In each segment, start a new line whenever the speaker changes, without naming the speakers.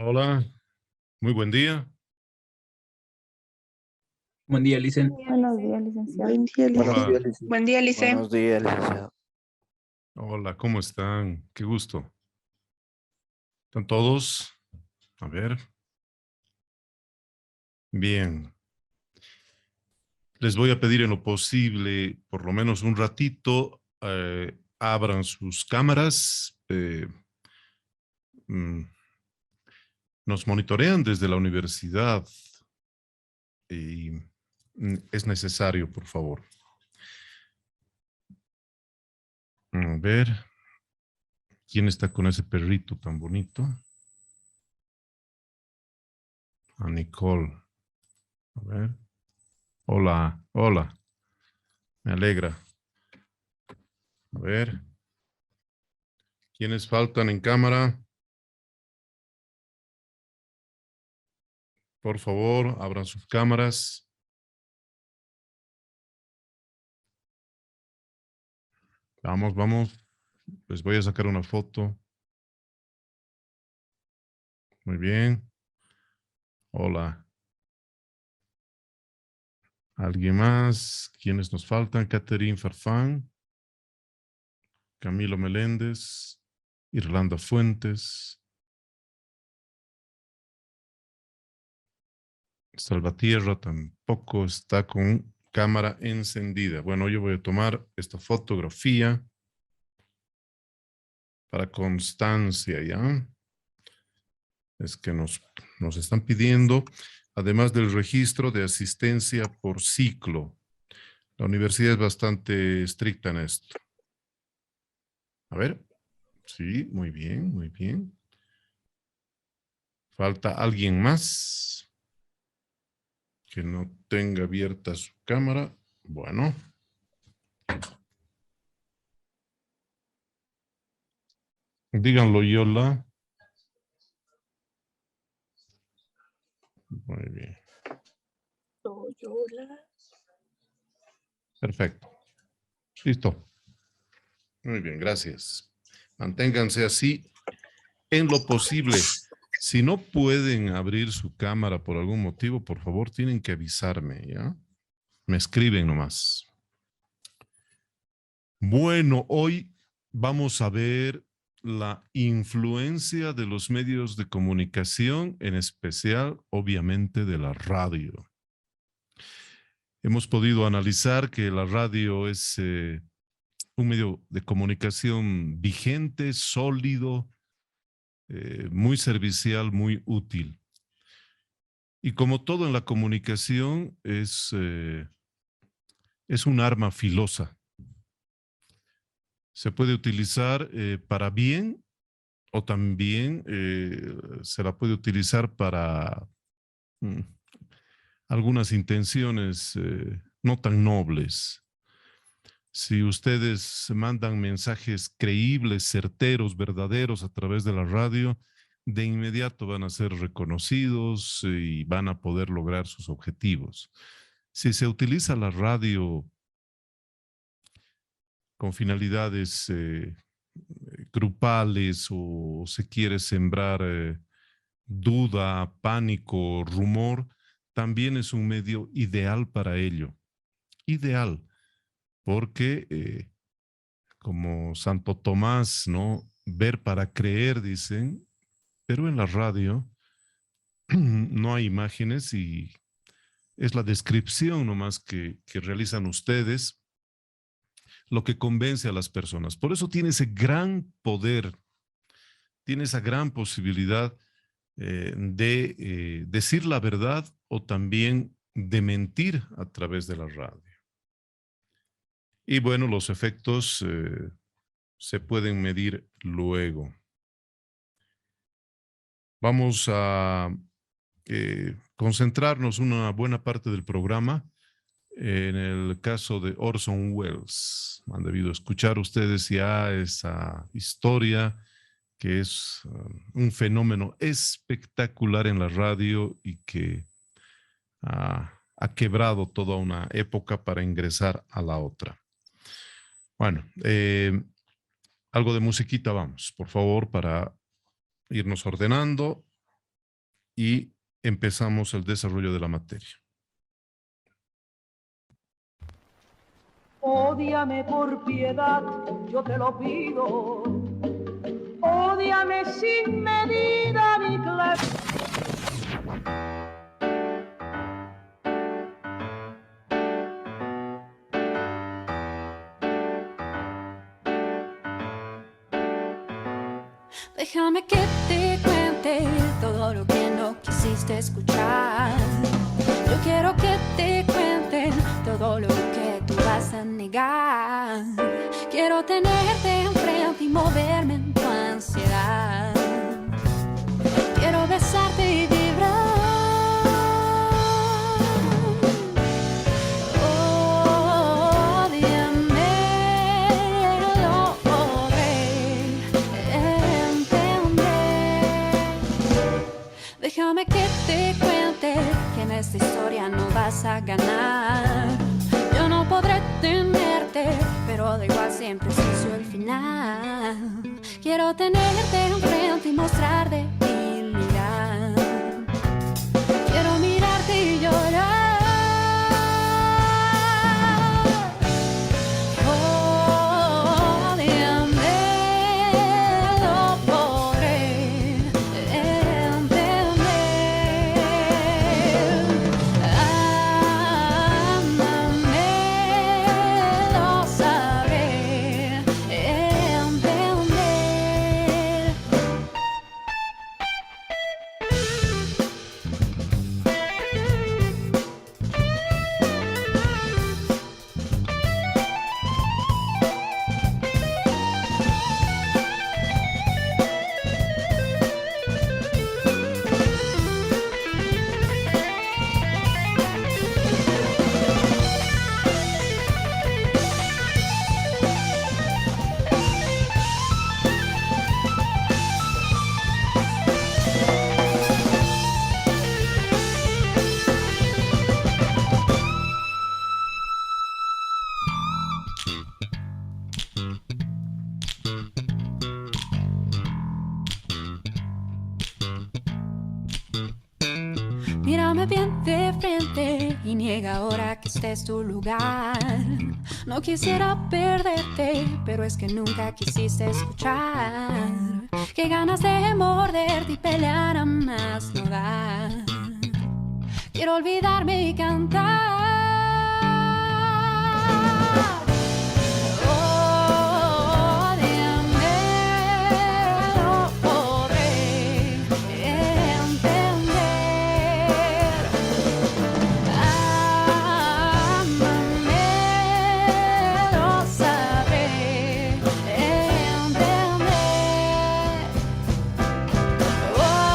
Hola, muy buen día.
Buen día, Licen.
Buenos días, licenciado.
Buen día,
Hola,
Buen día, Lice.
Buenos días, licenciado.
hola, ¿cómo están? Qué gusto. ¿Están todos? A ver. Bien. Les voy a pedir en lo posible, por lo menos un ratito, abran sus cámaras. Mm, Nos monitorean desde la universidad y es necesario, por favor. A ver, ¿quién está con ese perrito tan bonito? A Nicole. A ver. Hola, hola. Me alegra. A ver. ¿Quiénes faltan en cámara? Por favor, abran sus cámaras. Vamos, vamos. Les voy a sacar una foto. Muy bien. Hola. ¿Alguien más? ¿Quiénes nos faltan? Catherine Farfán, Camilo Meléndez, Irlanda Fuentes, Salvatierra tampoco está con cámara encendida. Bueno, yo voy a tomar esta fotografía para constancia, ¿ya? Es que nos están pidiendo, además del registro de asistencia por ciclo. La universidad es bastante estricta en esto. A ver. Sí, muy bien, muy bien. ¿Falta alguien más que no tenga abierta su cámara? Bueno. Díganlo, Yola. Muy bien. Perfecto. Listo. Muy bien, gracias. Manténganse así en lo posible. Si no pueden abrir su cámara por algún motivo, por favor, tienen que avisarme, ¿ya? Me escriben nomás. Bueno, hoy vamos a ver la influencia de los medios de comunicación, en especial, obviamente, de la radio. Hemos podido analizar que la radio es un medio de comunicación vigente, sólido, muy servicial, muy útil. Y como todo en la comunicación, es un arma filosa. Se puede utilizar para bien o también se la puede utilizar para mm, algunas intenciones no tan nobles. Si ustedes mandan mensajes creíbles, certeros, verdaderos a través de la radio, de inmediato van a ser reconocidos y van a poder lograr sus objetivos. Si se utiliza la radio con finalidades grupales o se quiere sembrar duda, pánico, rumor, también es un medio ideal para ello. Ideal, porque como Santo Tomás, ¿no? Ver para creer, dicen, pero en la radio no hay imágenes y es la descripción nomás que realizan ustedes lo que convence a las personas. Por eso tiene ese gran poder, tiene esa gran posibilidad de decir la verdad o también de mentir a través de la radio. Y bueno, los efectos se pueden medir luego. Vamos a concentrarnos una buena parte del programa en el caso de Orson Welles. Han debido escuchar ustedes ya esa historia que es un fenómeno espectacular en la radio y que ha quebrado toda una época para ingresar a la otra. Bueno, algo de musiquita vamos, por favor, para irnos ordenando. y empezamos el desarrollo de la materia.
Ódiame por piedad, yo te lo pido. Ódiame sin medida ni clase.
Déjame que te cuente todo lo que no quisiste escuchar. Yo quiero que te cuente todo lo que tú vas a negar. Quiero tenerte enfrente y moverme en tu ansiedad. Quiero besarte y vibrar. Ódiame, lo podré entender. Déjame que te cuente que en esta historia no vas a ganar. Yo no podré tenerte, pero da igual, siempre es el final. Quiero tenerte enfrente y mostrar debilidad. Quiero mirarte y llorar. Ódiame, lo podré entender. Ámame, lo sabré entender. Mírame bien de frente y niega ahora que este es tu lugar. No quisiera perderte, pero es que nunca quisiste escuchar. Qué ganas de morderte y pelear a más no dar. Quiero olvidarme y cantar. Ódiame, lo podré entender. Ámame, lo sabré entender. Ódiame,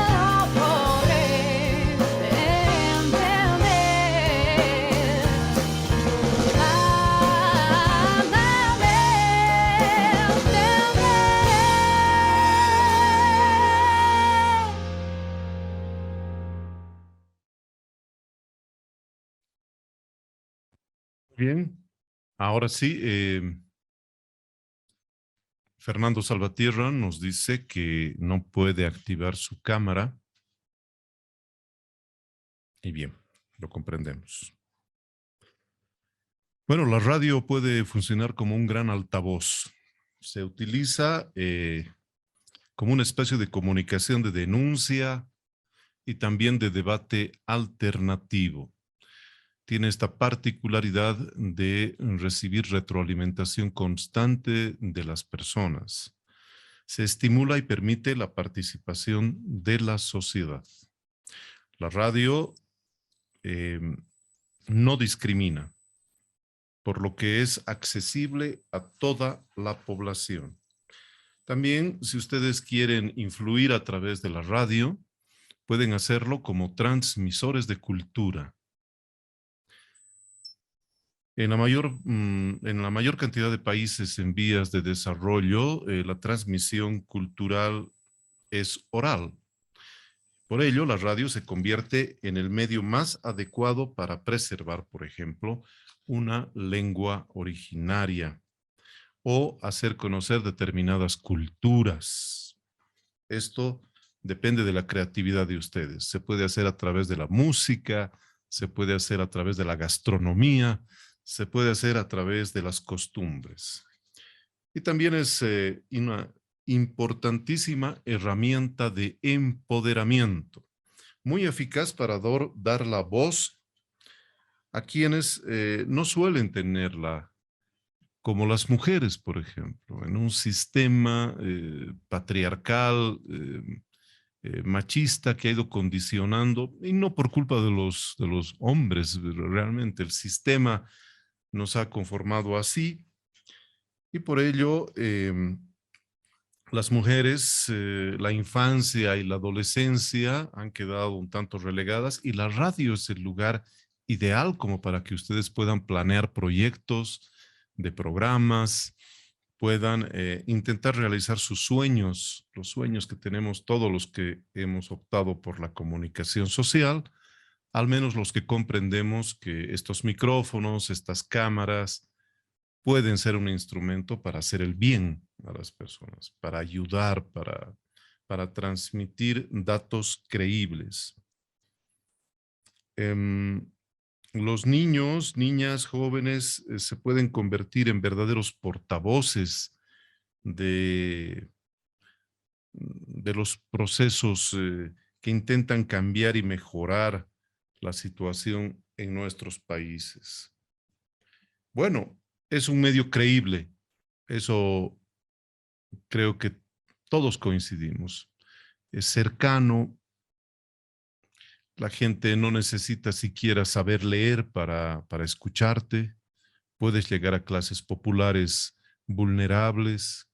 lo podré entender. Ámame,
Bien, ahora sí, Fernando Salvatierra nos dice que no puede activar su cámara. Y bien, lo comprendemos. Bueno, la radio puede funcionar como un gran altavoz. Se utiliza como una especie de comunicación de denuncia y también de debate alternativo. Tiene esta particularidad de recibir retroalimentación constante de las personas. Se estimula y permite la participación de la sociedad. La radio no discrimina, por lo que es accesible a toda la población. También, si ustedes quieren influir a través de la radio, pueden hacerlo como transmisores de cultura. En la mayor cantidad de países en vías de desarrollo, la transmisión cultural es oral. Por ello, la radio se convierte en el medio más adecuado para preservar, por ejemplo, una lengua originaria o hacer conocer determinadas culturas. Esto depende de la creatividad de ustedes. Se puede hacer a través de la música, se puede hacer a través de la gastronomía, se puede hacer a través de las costumbres. Y también es una importantísima herramienta de empoderamiento, muy eficaz para dar la voz a quienes no suelen tenerla, como las mujeres, por ejemplo, en un sistema patriarcal, machista que ha ido condicionando, y no por culpa de los hombres, realmente el sistema nos ha conformado así, y por ello las mujeres, la infancia y la adolescencia han quedado un tanto relegadas, y la radio es el lugar ideal como para que ustedes puedan planear proyectos de programas, puedan intentar realizar sus sueños, los sueños que tenemos todos los que hemos optado por la comunicación social, al menos los que comprendemos que estos micrófonos, estas cámaras, pueden ser un instrumento para hacer el bien a las personas, para ayudar, para transmitir datos creíbles. Los niños, niñas, jóvenes se pueden convertir en verdaderos portavoces de los procesos que intentan cambiar y mejorar la situación en nuestros países. Bueno, es un medio creíble, eso creo que todos coincidimos. Es cercano, la gente no necesita siquiera saber leer para escucharte. Puedes llegar a clases populares vulnerables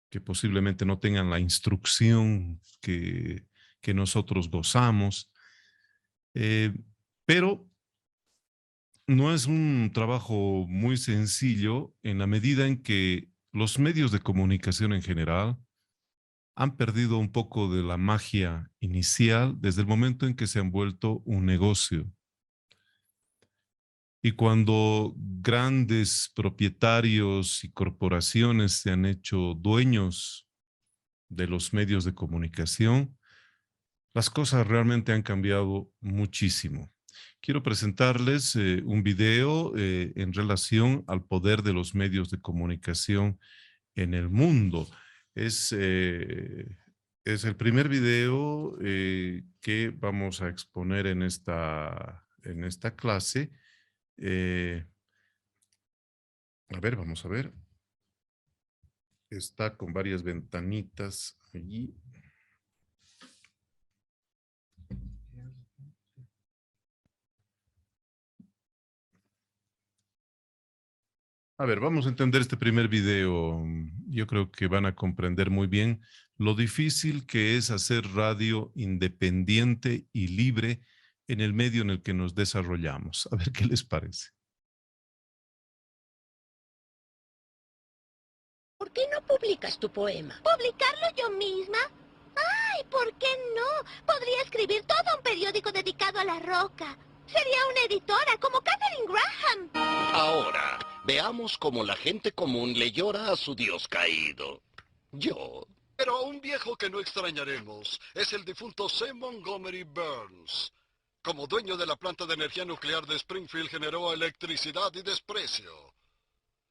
que posiblemente no tengan la instrucción que nosotros gozamos. Pero no es un trabajo muy sencillo en la medida en que los medios de comunicación en general han perdido un poco de la magia inicial desde el momento en que se han vuelto un negocio. Y cuando grandes propietarios y corporaciones se han hecho dueños de los medios de comunicación, las cosas realmente han cambiado muchísimo. Quiero presentarles un video en relación al poder de los medios de comunicación en el mundo. Es el primer video que vamos a exponer en esta clase. A ver, vamos a ver. Está con varias ventanitas allí. A ver, vamos a entender este primer video. Yo creo que van a comprender muy bien lo difícil que es hacer radio independiente y libre en el medio en el que nos desarrollamos. A ver qué les parece.
¿Por qué no publicas tu poema? ¿Publicarlo yo misma? ¡Ay, por qué no! Podría escribir todo un periódico dedicado a la roca. Sería una editora como Katharine Graham.
Ahora, veamos cómo la gente común le llora a su dios caído. Yo.
Pero un viejo que no extrañaremos es el difunto C. Montgomery Burns. Como dueño de la planta de energía nuclear de Springfield generó electricidad y desprecio.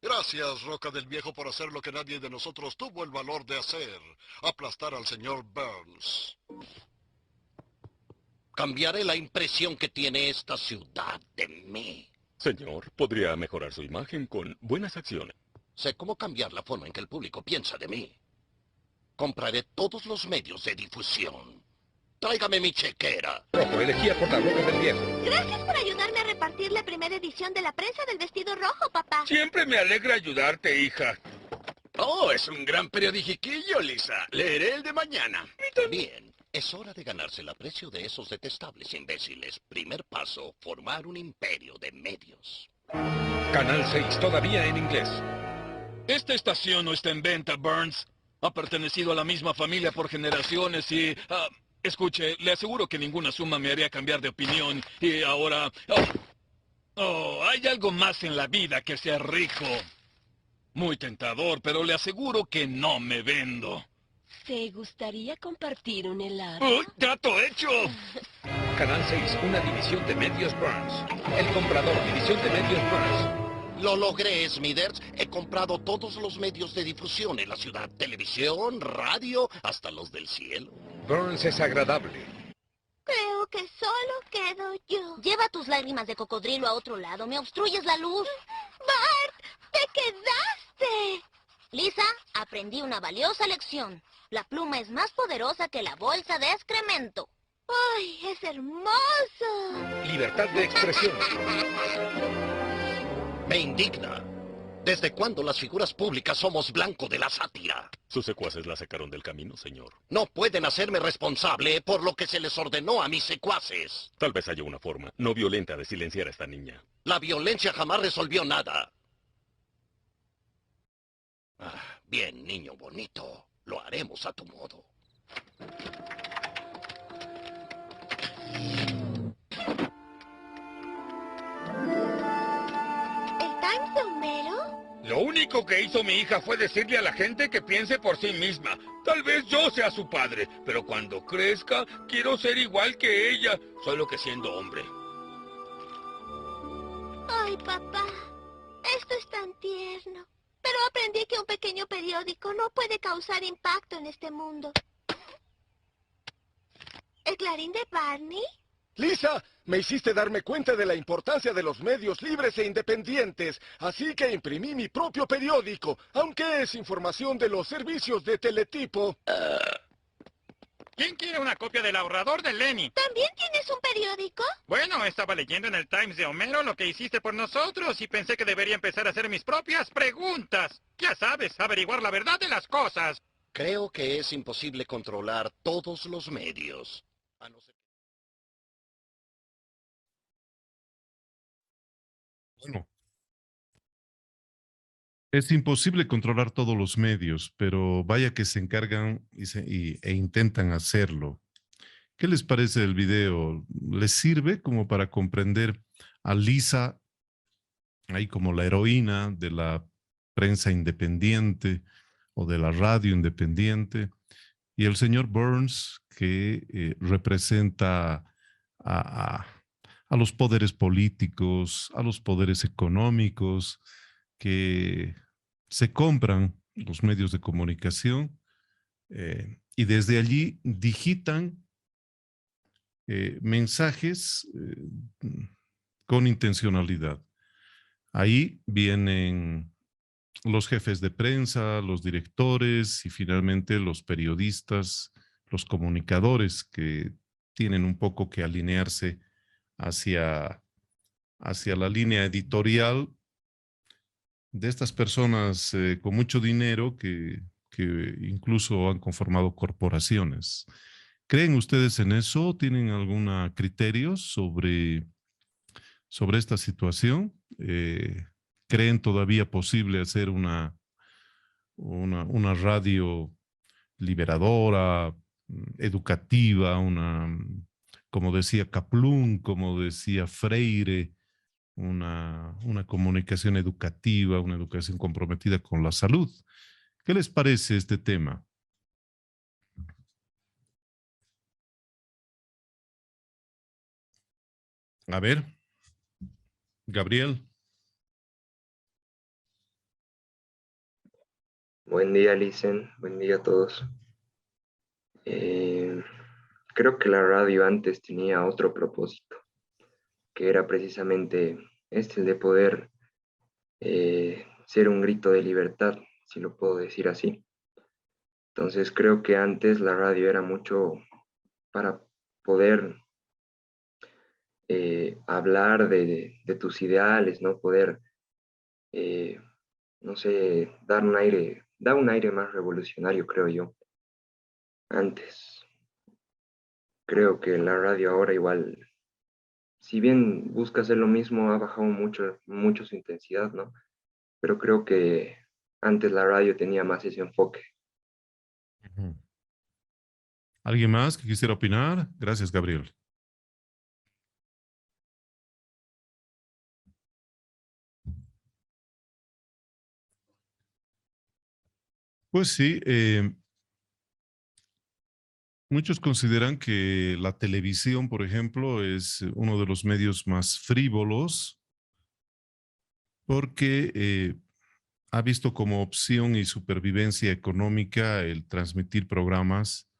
Gracias, Roca del Viejo, por hacer lo que nadie de nosotros tuvo el valor de hacer. Aplastar al señor Burns.
Cambiaré la impresión que tiene esta ciudad de mí.
Señor, podría mejorar su imagen con buenas acciones.
Sé cómo cambiar la forma en que el público piensa de mí. Compraré todos los medios de difusión. Tráigame mi chequera.
Rojo, elegía por la Roca del Viejo.
Gracias por ayudarme a repartir la primera edición de la prensa del vestido rojo, papá.
Siempre me alegra ayudarte, hija.
Oh, es un gran periodiquillo, Lisa. Leeré el de mañana.
Bien, es hora de ganarse el aprecio de esos detestables imbéciles. Primer paso, formar un imperio de medios.
Canal 6, todavía en inglés.
Esta estación no está en venta, Burns. Ha pertenecido a la misma familia por generaciones y... escuche, le aseguro que ninguna suma me haría cambiar de opinión. Y ahora... hay algo más en la vida que ser rico. Muy tentador, pero le aseguro que no me vendo.
¿Te gustaría compartir un helado?
¡Uy, trato hecho! Canal 6, una división de medios Burns. El comprador, división de medios Burns.
Lo logré, Smithers. He comprado todos los medios de difusión en la ciudad. Televisión, radio, hasta los del cielo.
Burns es agradable.
Creo que solo quedo yo. Lleva tus lágrimas de cocodrilo a otro lado. Me obstruyes la luz. ¡Bart! ¡Te quedaste! Lisa, aprendí una valiosa lección. La pluma es más poderosa que la bolsa de excremento. ¡Ay, es hermoso!
Libertad de expresión.
Me indigna. ¿Desde cuándo las figuras públicas somos blanco de la sátira?
Sus secuaces la sacaron del camino, señor.
No pueden hacerme responsable por lo que se les ordenó a mis secuaces.
Tal vez haya una forma no violenta de silenciar a esta niña.
La violencia jamás resolvió nada. Bien, niño bonito. Lo haremos a tu modo.
¿El Times de Homero?
Lo único que hizo mi hija fue decirle a la gente que piense por sí misma. Tal vez yo sea su padre, pero cuando crezca, quiero ser igual que ella, solo que siendo hombre.
Ay, papá. Esto es tan tierno. Pero aprendí que un pequeño periódico no puede causar impacto en este mundo. ¿El Clarín de Barney?
Lisa, me hiciste darme cuenta de la importancia de los medios libres e independientes, así que imprimí mi propio periódico, aunque es información de los servicios de teletipo.
¿Quién quiere una copia del ahorrador de Lenny?
¿También tienes un periódico?
Bueno, estaba leyendo en el Times de Homero lo que hiciste por nosotros y pensé que debería empezar a hacer mis propias preguntas. Ya sabes, averiguar la verdad de las cosas.
Creo que es imposible controlar todos los medios. A no ser...
Bueno, es imposible controlar todos los medios, pero vaya que se encargan e intentan hacerlo. ¿Qué les parece el video? ¿Les sirve como para comprender a Lisa ahí como la heroína de la prensa independiente o de la radio independiente? Y el señor Burns, que representa a los poderes políticos, a los poderes económicos, que se compran los medios de comunicación y desde allí digitan mensajes con intencionalidad. Ahí vienen los jefes de prensa, los directores y finalmente los periodistas, los comunicadores que tienen un poco que alinearse hacia la línea editorial de estas personas con mucho dinero que incluso han conformado corporaciones. ¿Creen ustedes en eso? ¿Tienen algún criterio sobre esta situación? ¿Creen todavía posible hacer una radio liberadora, educativa, como decía Kaplun, como decía Freire, una comunicación educativa, una educación comprometida con la salud? ¿Qué les parece este tema? A ver, Gabriel.
Buen día, Licen. Buen día a todos. Creo que la radio antes tenía otro propósito, que era precisamente el de poder ser un grito de libertad, si lo puedo decir así. Entonces creo que antes la radio era mucho para poder hablar de tus ideales, ¿no? Poder, no sé, da un aire más revolucionario, creo yo. Antes, creo que la radio ahora igual, si bien busca hacer lo mismo, ha bajado mucho su intensidad, ¿no? Pero creo que antes la radio tenía más ese enfoque.
¿Alguien más que quisiera opinar? Gracias, Gabriel. Pues sí, Muchos consideran que la televisión, por ejemplo, es uno de los medios más frívolos porque ha visto como opción y supervivencia económica el transmitir programas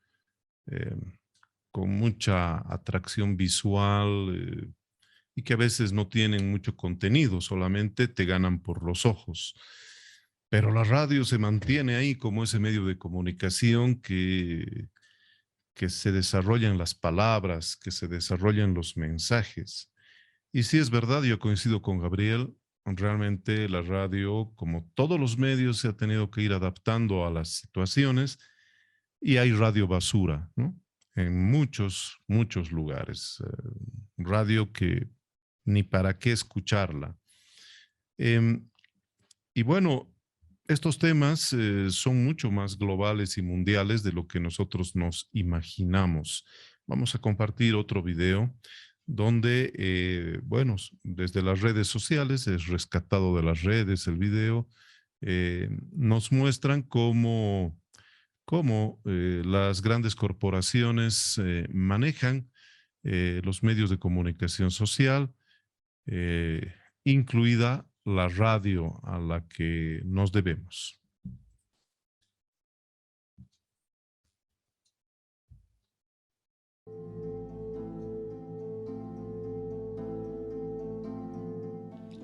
eh, con mucha atracción visual y que a veces no tienen mucho contenido, solamente te ganan por los ojos. Pero la radio se mantiene ahí como ese medio de comunicación que se desarrollan las palabras, que se desarrollan los mensajes. Y sí es verdad, yo coincido con Gabriel, realmente la radio, como todos los medios, se ha tenido que ir adaptando a las situaciones y hay radio basura, ¿no? En muchos, muchos lugares. Radio que ni para qué escucharla. Y bueno, estos temas son mucho más globales y mundiales de lo que nosotros nos imaginamos. Vamos a compartir otro video donde, bueno, desde las redes sociales, es rescatado de las redes el video, nos muestran cómo las grandes corporaciones manejan los medios de comunicación social, incluida la radio a la que nos debemos.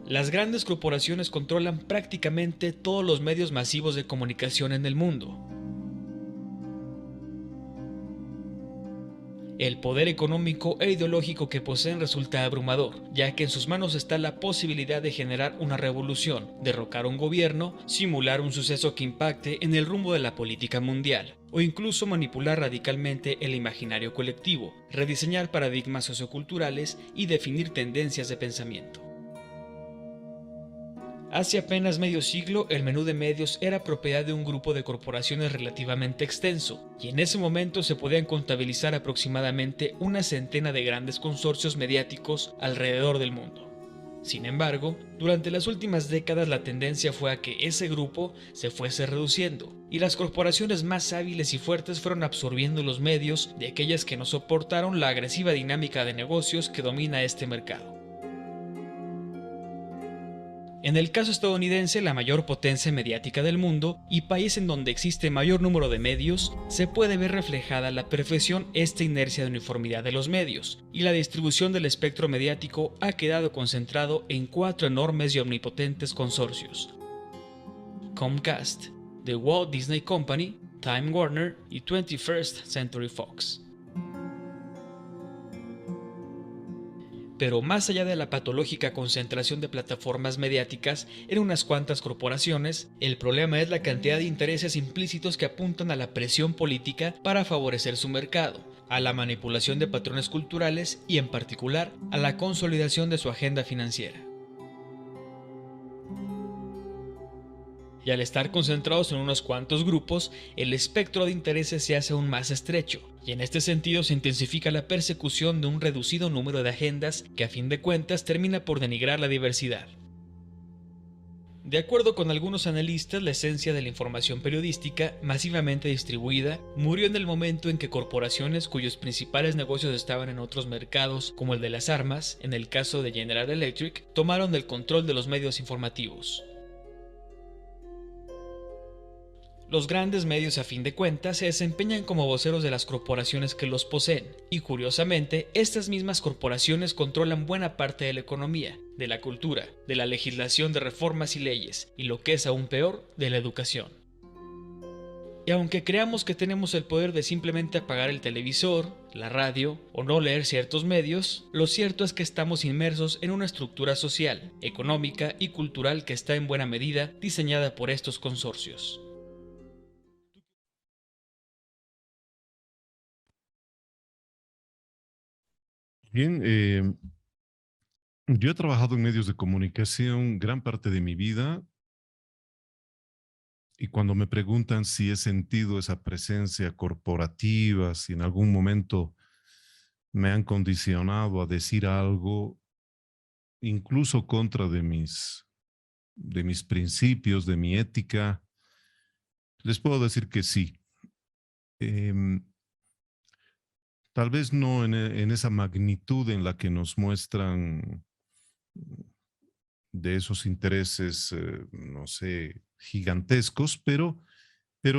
Las grandes corporaciones controlan prácticamente todos los medios masivos de comunicación en el mundo. El poder económico e ideológico que poseen resulta abrumador, ya que en sus manos está la posibilidad de generar una revolución, derrocar un gobierno, simular un suceso que impacte en el rumbo de la política mundial, o incluso manipular radicalmente el imaginario colectivo, rediseñar paradigmas socioculturales y definir tendencias de pensamiento. Hace apenas medio siglo, el menú de medios era propiedad de un grupo de corporaciones relativamente extenso, y en ese momento se podían contabilizar aproximadamente una centena de grandes consorcios mediáticos alrededor del mundo. Sin embargo, durante las últimas décadas la tendencia fue a que ese grupo se fuese reduciendo, y las corporaciones más hábiles y fuertes fueron absorbiendo los medios de aquellas que no soportaron la agresiva dinámica de negocios que domina este mercado. En el caso estadounidense, la mayor potencia mediática del mundo y país en donde existe mayor número de medios, se puede ver reflejada a la perfección esta inercia de uniformidad de los medios, y la distribución del espectro mediático ha quedado concentrado en 4 enormes y omnipotentes consorcios: Comcast, The Walt Disney Company, Time Warner y 21st Century Fox. Pero más allá de la patológica concentración de plataformas mediáticas en unas cuantas corporaciones, el problema es la cantidad de intereses implícitos que apuntan a la presión política para favorecer su mercado, a la manipulación de patrones culturales y, en particular, a la consolidación de su agenda financiera. Y al estar concentrados en unos cuantos grupos, el espectro de intereses se hace aún más estrecho, y en este sentido se intensifica la persecución de un reducido número de agendas que a fin de cuentas termina por denigrar la diversidad. De acuerdo con algunos analistas, la esencia de la información periodística, masivamente distribuida, murió en el momento en que corporaciones cuyos principales negocios estaban en otros mercados, como el de las armas, en el caso de General Electric, tomaron el control de los medios informativos. Los grandes medios, a fin de cuentas, se desempeñan como voceros de las corporaciones que los poseen, y curiosamente, estas mismas corporaciones controlan buena parte de la economía, de la cultura, de la legislación de reformas y leyes, y lo que es aún peor, de la educación. Y aunque creamos que tenemos el poder de simplemente apagar el televisor, la radio o no leer ciertos medios, lo cierto es que estamos inmersos en una estructura social, económica y cultural que está en buena medida diseñada por estos consorcios.
Bien, yo he trabajado en medios de comunicación gran parte de mi vida y cuando me preguntan si he sentido esa presencia corporativa, si en algún momento me han condicionado a decir algo, incluso contra de mis principios, de mi ética, les puedo decir que sí. tal vez no en esa magnitud en la que nos muestran de esos intereses, no sé, gigantescos, pero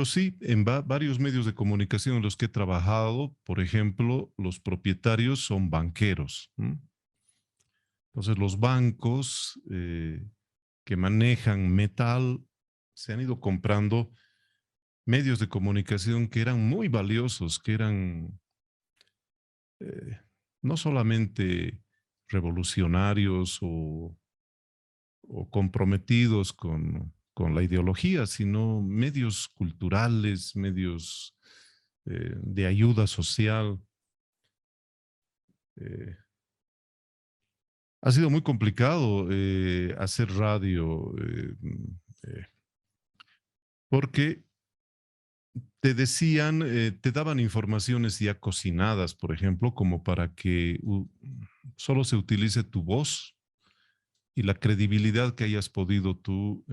sí, en varios medios de comunicación en los que he trabajado, por ejemplo, los propietarios son banqueros. Entonces, los bancos que manejan metal se han ido comprando medios de comunicación que eran muy valiosos, que eran no solamente revolucionarios o comprometidos con la ideología, sino medios culturales, medios de ayuda social. Ha sido muy complicado hacer radio porque te decían, te daban informaciones ya cocinadas, por ejemplo, como para que solo se utilice tu voz y la credibilidad que hayas podido tú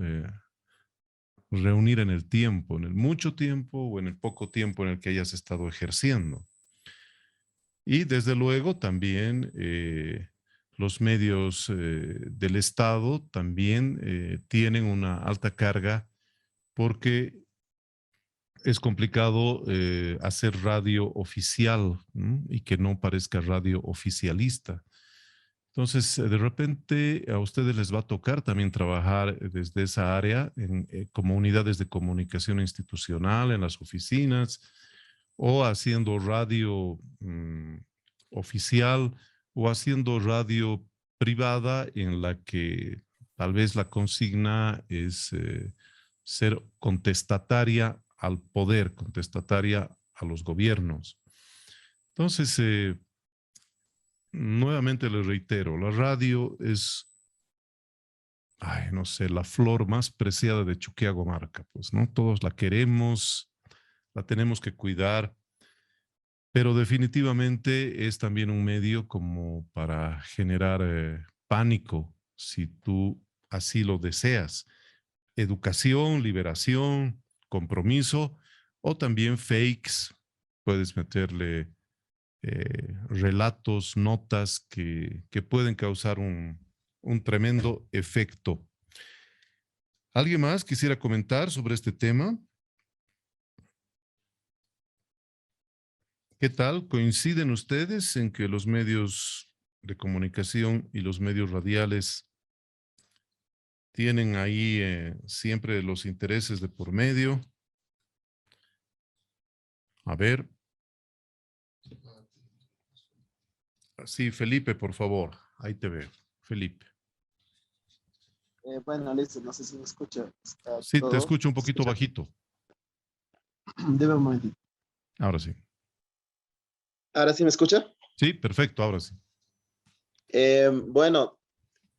reunir en el tiempo, en el mucho tiempo o en el poco tiempo en el que hayas estado ejerciendo. Y desde luego también los medios del Estado también tienen una alta carga porque es complicado hacer radio oficial, ¿no? Y que no parezca radio oficialista. Entonces, de repente a ustedes les va a tocar también trabajar desde esa área como unidades de comunicación institucional en las oficinas o haciendo radio oficial o haciendo radio privada en la que tal vez la consigna es ser contestataria al poder, contestataria a los gobiernos. Entonces, nuevamente les reitero, la radio es, ay, no sé, la flor más preciada de Chuquiagomarca, pues, ¿no? Todos la queremos, la tenemos que cuidar, pero definitivamente es también un medio como para generar pánico, si tú así lo deseas. Educación, liberación, compromiso, o también fakes, puedes meterle relatos, notas que pueden causar un tremendo efecto. ¿Alguien más quisiera comentar sobre este tema? ¿Qué tal? ¿Coinciden ustedes en que los medios de comunicación y los medios radiales tienen ahí siempre los intereses de por medio? A ver. Sí, Felipe, por favor. Ahí te veo. Felipe.
Bueno, listo. No sé si me escucha.
Sí, te escucho un poquito bajito.
Deme un momentito.
Ahora sí.
¿Ahora sí me escucha?
Sí, perfecto. Ahora sí.
Bueno,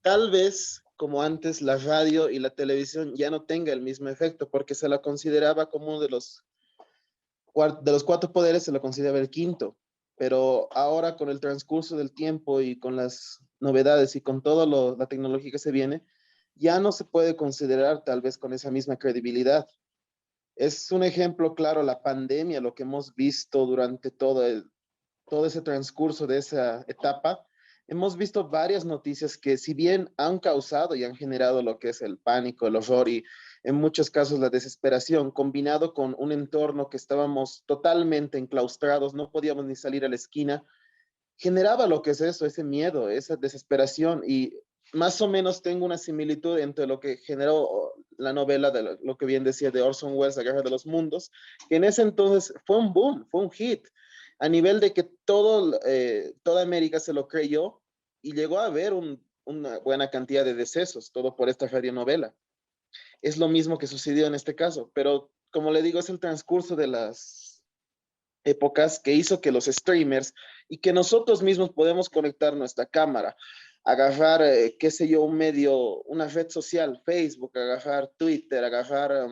tal vez como antes la radio y la televisión ya no tenga el mismo efecto porque se la consideraba como uno de los cuatro poderes, se lo consideraba el quinto. Pero ahora con el transcurso del tiempo y con las novedades y con toda la tecnología que se viene, ya no se puede considerar tal vez con esa misma credibilidad. Es un ejemplo claro la pandemia, lo que hemos visto durante todo ese transcurso de esa etapa. Hemos visto varias noticias que si bien han causado y han generado lo que es el pánico, el horror y en muchos casos la desesperación, combinado con un entorno que estábamos totalmente enclaustrados, no podíamos ni salir a la esquina, generaba lo que es eso, ese miedo, esa desesperación y más o menos tengo una similitud entre lo que generó la novela de lo que bien decía de Orson Welles, La Guerra de los Mundos, que en ese entonces fue un boom, fue un hit, a nivel de que toda América se lo creyó y llegó a haber una buena cantidad de decesos, todo por esta radionovela. Es lo mismo que sucedió en este caso, pero como le digo, es el transcurso de las épocas que hizo que los streamers y que nosotros mismos podemos conectar nuestra cámara, agarrar, qué sé yo, un medio, una red social, Facebook, agarrar Twitter, agarrar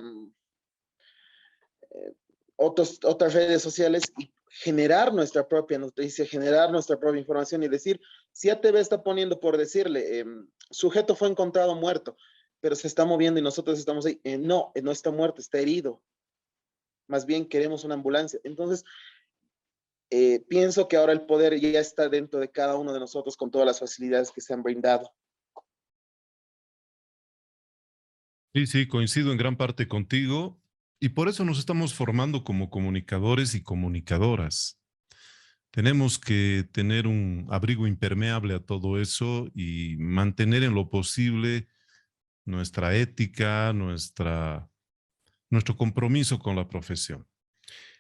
otras redes sociales y generar nuestra propia noticia, generar nuestra propia información y decir, si ATV está poniendo por decirle, sujeto fue encontrado muerto, pero se está moviendo y nosotros estamos ahí, no está muerto, está herido. Más bien queremos una ambulancia. Entonces, pienso que ahora el poder ya está dentro de cada uno de nosotros con todas las facilidades que se han brindado.
Sí, sí, coincido en gran parte contigo y por eso nos estamos formando como comunicadores y comunicadoras. Tenemos que tener un abrigo impermeable a todo eso y mantener en lo posible nuestra ética, nuestro compromiso con la profesión.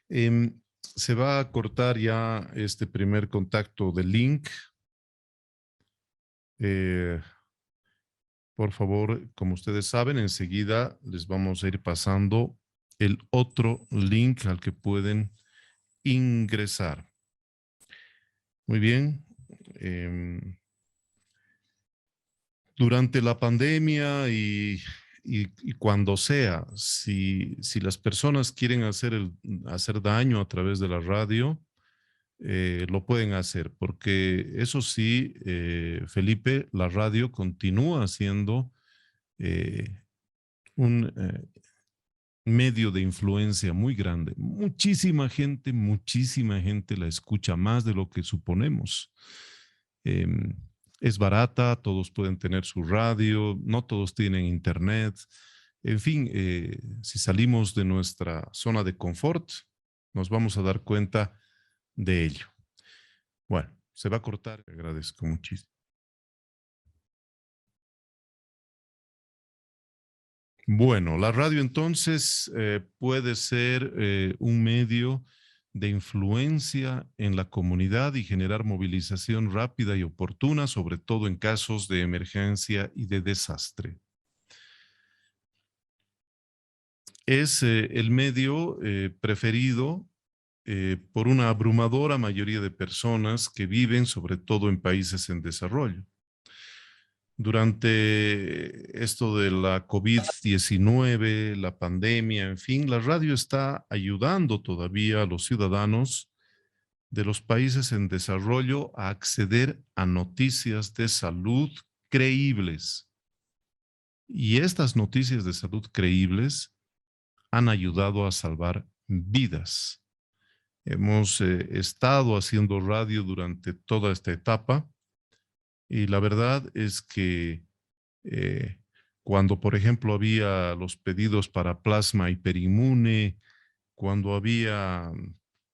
Se va a cortar ya este primer contacto del link. Por favor, como ustedes saben, enseguida les vamos a ir pasando el otro link al que pueden ingresar. Muy bien. Durante la pandemia y cuando sea, si las personas quieren hacer daño a través de la radio, lo pueden hacer, porque eso sí, Felipe, la radio continúa siendo un medio de influencia muy grande. Muchísima gente la escucha, más de lo que suponemos. Es barata, todos pueden tener su radio, no todos tienen internet. En fin, si salimos de nuestra zona de confort, nos vamos a dar cuenta de ello. Bueno, se va a cortar. Le agradezco muchísimo. Bueno, la radio entonces puede ser un medio de influencia en la comunidad y generar movilización rápida y oportuna, sobre todo en casos de emergencia y de desastre. Es el medio preferido por una abrumadora mayoría de personas que viven sobre todo en países en desarrollo. Durante esto de la COVID-19, la pandemia, en fin, la radio está ayudando todavía a los ciudadanos de los países en desarrollo a acceder a noticias de salud creíbles. Y estas noticias de salud creíbles han ayudado a salvar vidas. Hemos estado haciendo radio durante toda esta etapa y la verdad es que cuando, por ejemplo, había los pedidos para plasma hiperinmune, cuando había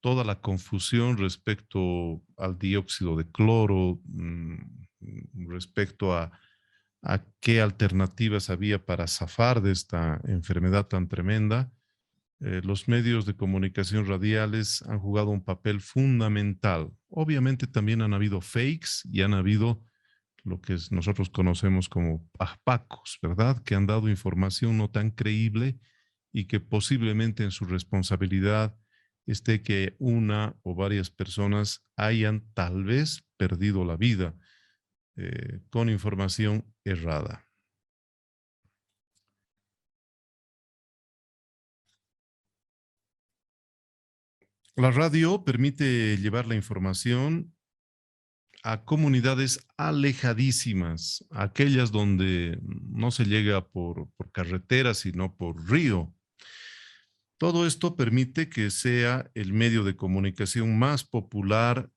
toda la confusión respecto al dióxido de cloro, respecto a qué alternativas había para zafar de esta enfermedad tan tremenda, los medios de comunicación radiales han jugado un papel fundamental. Obviamente también han habido fakes y han habido lo que nosotros conocemos como pajpacos, ¿verdad? Que han dado información no tan creíble y que posiblemente en su responsabilidad esté que una o varias personas hayan tal vez perdido la vida con información errada. La radio permite llevar la información a comunidades alejadísimas, aquellas donde no se llega por carretera, sino por río. Todo esto permite que sea el medio de comunicación más popular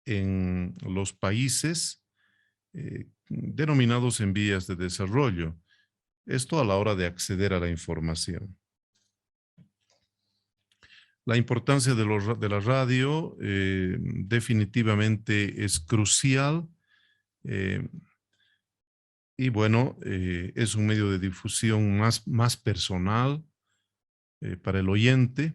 en los países denominados en vías de desarrollo. Esto a la hora de acceder a la información. La importancia de la radio definitivamente es crucial y bueno, es un medio de difusión más personal para el oyente.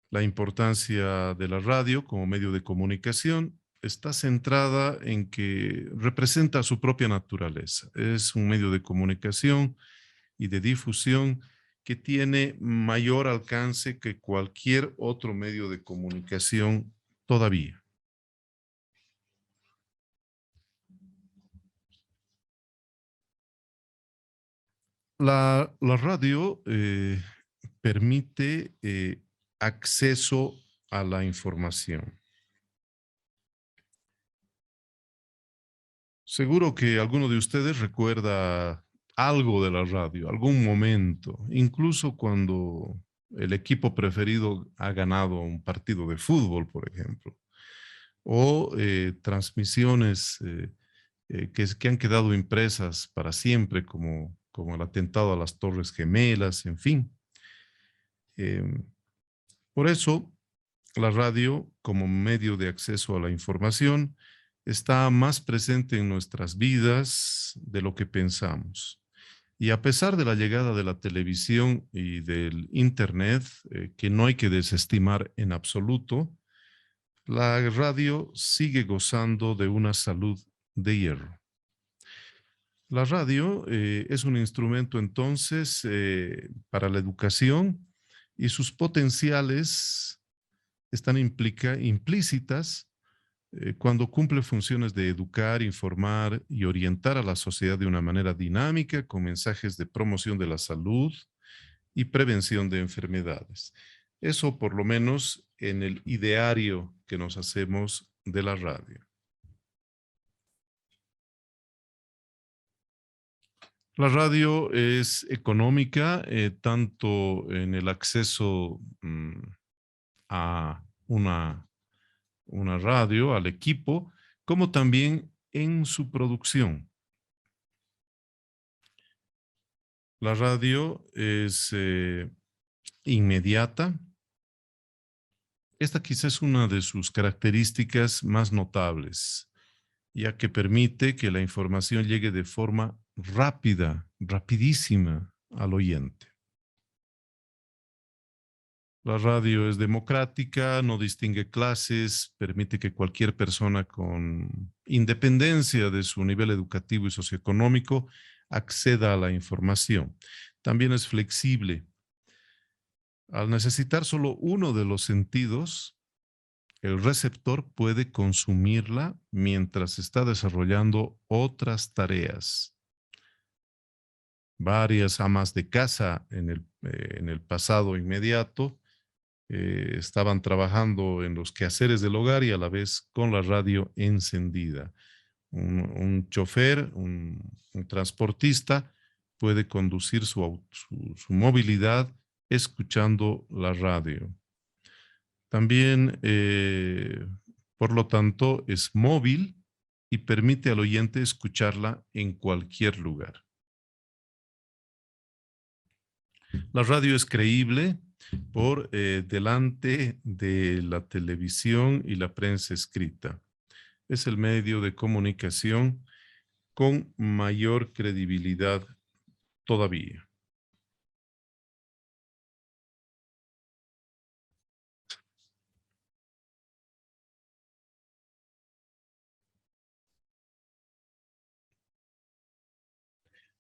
La importancia de la radio como medio de comunicación está centrada en que representa su propia naturaleza. Es un medio de comunicación y de difusión que tiene mayor alcance que cualquier otro medio de comunicación todavía. La radio permite acceso a la información. Seguro que alguno de ustedes recuerda algo de la radio, algún momento, incluso cuando el equipo preferido ha ganado un partido de fútbol, por ejemplo, o transmisiones que han quedado impresas para siempre, como el atentado a las Torres Gemelas, en fin. Por eso, la radio, como medio de acceso a la información, está más presente en nuestras vidas de lo que pensamos. Y a pesar de la llegada de la televisión y del Internet, que no hay que desestimar en absoluto, la radio sigue gozando de una salud de hierro. La radio es un instrumento entonces para la educación y sus potenciales están implícitas cuando cumple funciones de educar, informar y orientar a la sociedad de una manera dinámica con mensajes de promoción de la salud y prevención de enfermedades. Eso por lo menos en el ideario que nos hacemos de la radio. La radio es económica, tanto en el acceso a una radio, al equipo, como también en su producción. La radio es inmediata. Esta quizás es una de sus características más notables, ya que permite que la información llegue de forma rápida, rapidísima al oyente. La radio es democrática, no distingue clases, permite que cualquier persona con independencia de su nivel educativo y socioeconómico acceda a la información. También es flexible. Al necesitar solo uno de los sentidos, el receptor puede consumirla mientras está desarrollando otras tareas. Varias amas de casa en el pasado inmediato estaban trabajando en los quehaceres del hogar y a la vez con la radio encendida. Un chofer, un transportista puede conducir su movilidad escuchando la radio. También, por lo tanto, es móvil y permite al oyente escucharla en cualquier lugar. La radio es creíble por delante de la televisión y la prensa escrita. Es el medio de comunicación con mayor credibilidad todavía.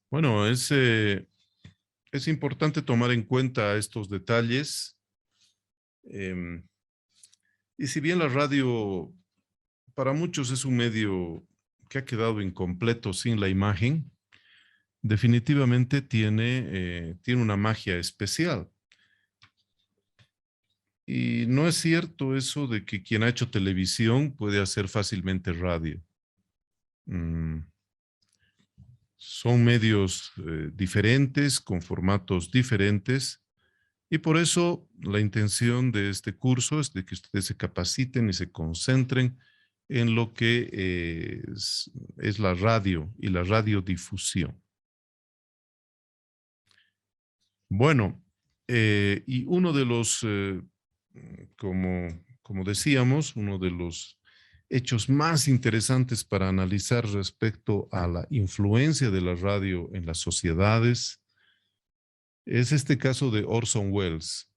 Bueno, es importante tomar en cuenta estos detalles. Y si bien la radio para muchos es un medio que ha quedado incompleto sin la imagen, definitivamente tiene una magia especial. Y no es cierto eso de que quien ha hecho televisión puede hacer fácilmente radio. Son medios diferentes, con formatos diferentes, y por eso la intención de este curso es de que ustedes se capaciten y se concentren en lo que es la radio y la radiodifusión. Bueno, y uno de los, como decíamos, uno de los hechos más interesantes para analizar respecto a la influencia de la radio en las sociedades es este caso de Orson Welles.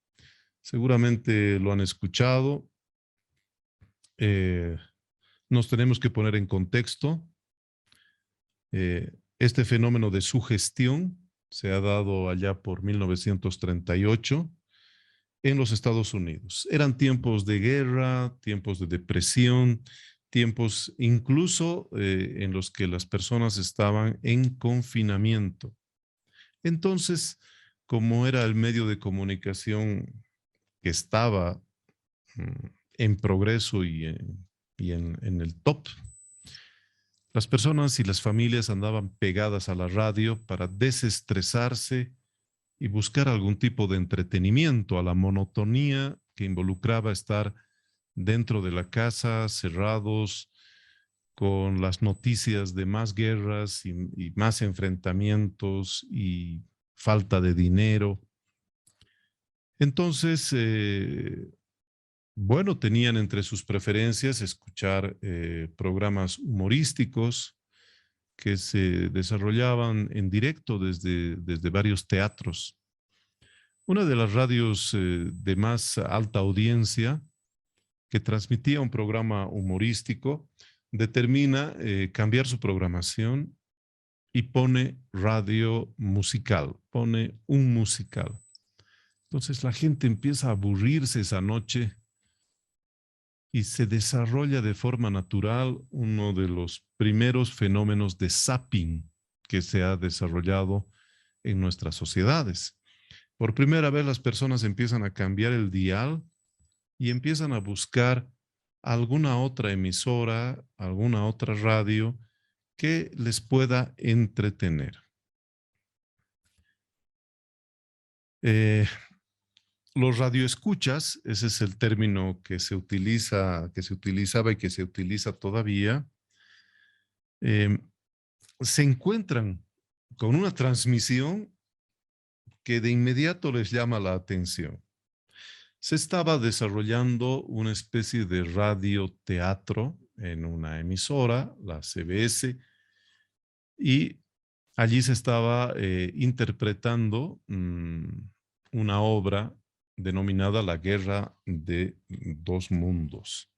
Seguramente lo han escuchado. Nos tenemos que poner en contexto. Este fenómeno de sugestión se ha dado allá por 1938 en los Estados Unidos. Eran tiempos de guerra, tiempos de depresión, tiempos incluso en los que las personas estaban en confinamiento. Entonces, como era el medio de comunicación que estaba en progreso y en el top, las personas y las familias andaban pegadas a la radio para desestresarse y buscar algún tipo de entretenimiento a la monotonía que involucraba estar dentro de la casa, cerrados, con las noticias de más guerras y más enfrentamientos y falta de dinero. Entonces, bueno, tenían entre sus preferencias escuchar programas humorísticos que se desarrollaban en directo desde varios teatros. Una de las radios de más alta audiencia que transmitía un programa humorístico determina cambiar su programación y pone radio musical, pone un musical. Entonces la gente empieza a aburrirse esa noche y se desarrolla de forma natural uno de los primeros fenómenos de zapping que se ha desarrollado en nuestras sociedades. Por primera vez las personas empiezan a cambiar el dial y empiezan a buscar alguna otra emisora, alguna otra radio que les pueda entretener. Los radioescuchas, ese es el término que se utilizaba y que se utiliza todavía, se encuentran con una transmisión que de inmediato les llama la atención. Se estaba desarrollando una especie de radioteatro en una emisora, la CBS, y allí se estaba interpretando una obra denominada La Guerra de Dos Mundos.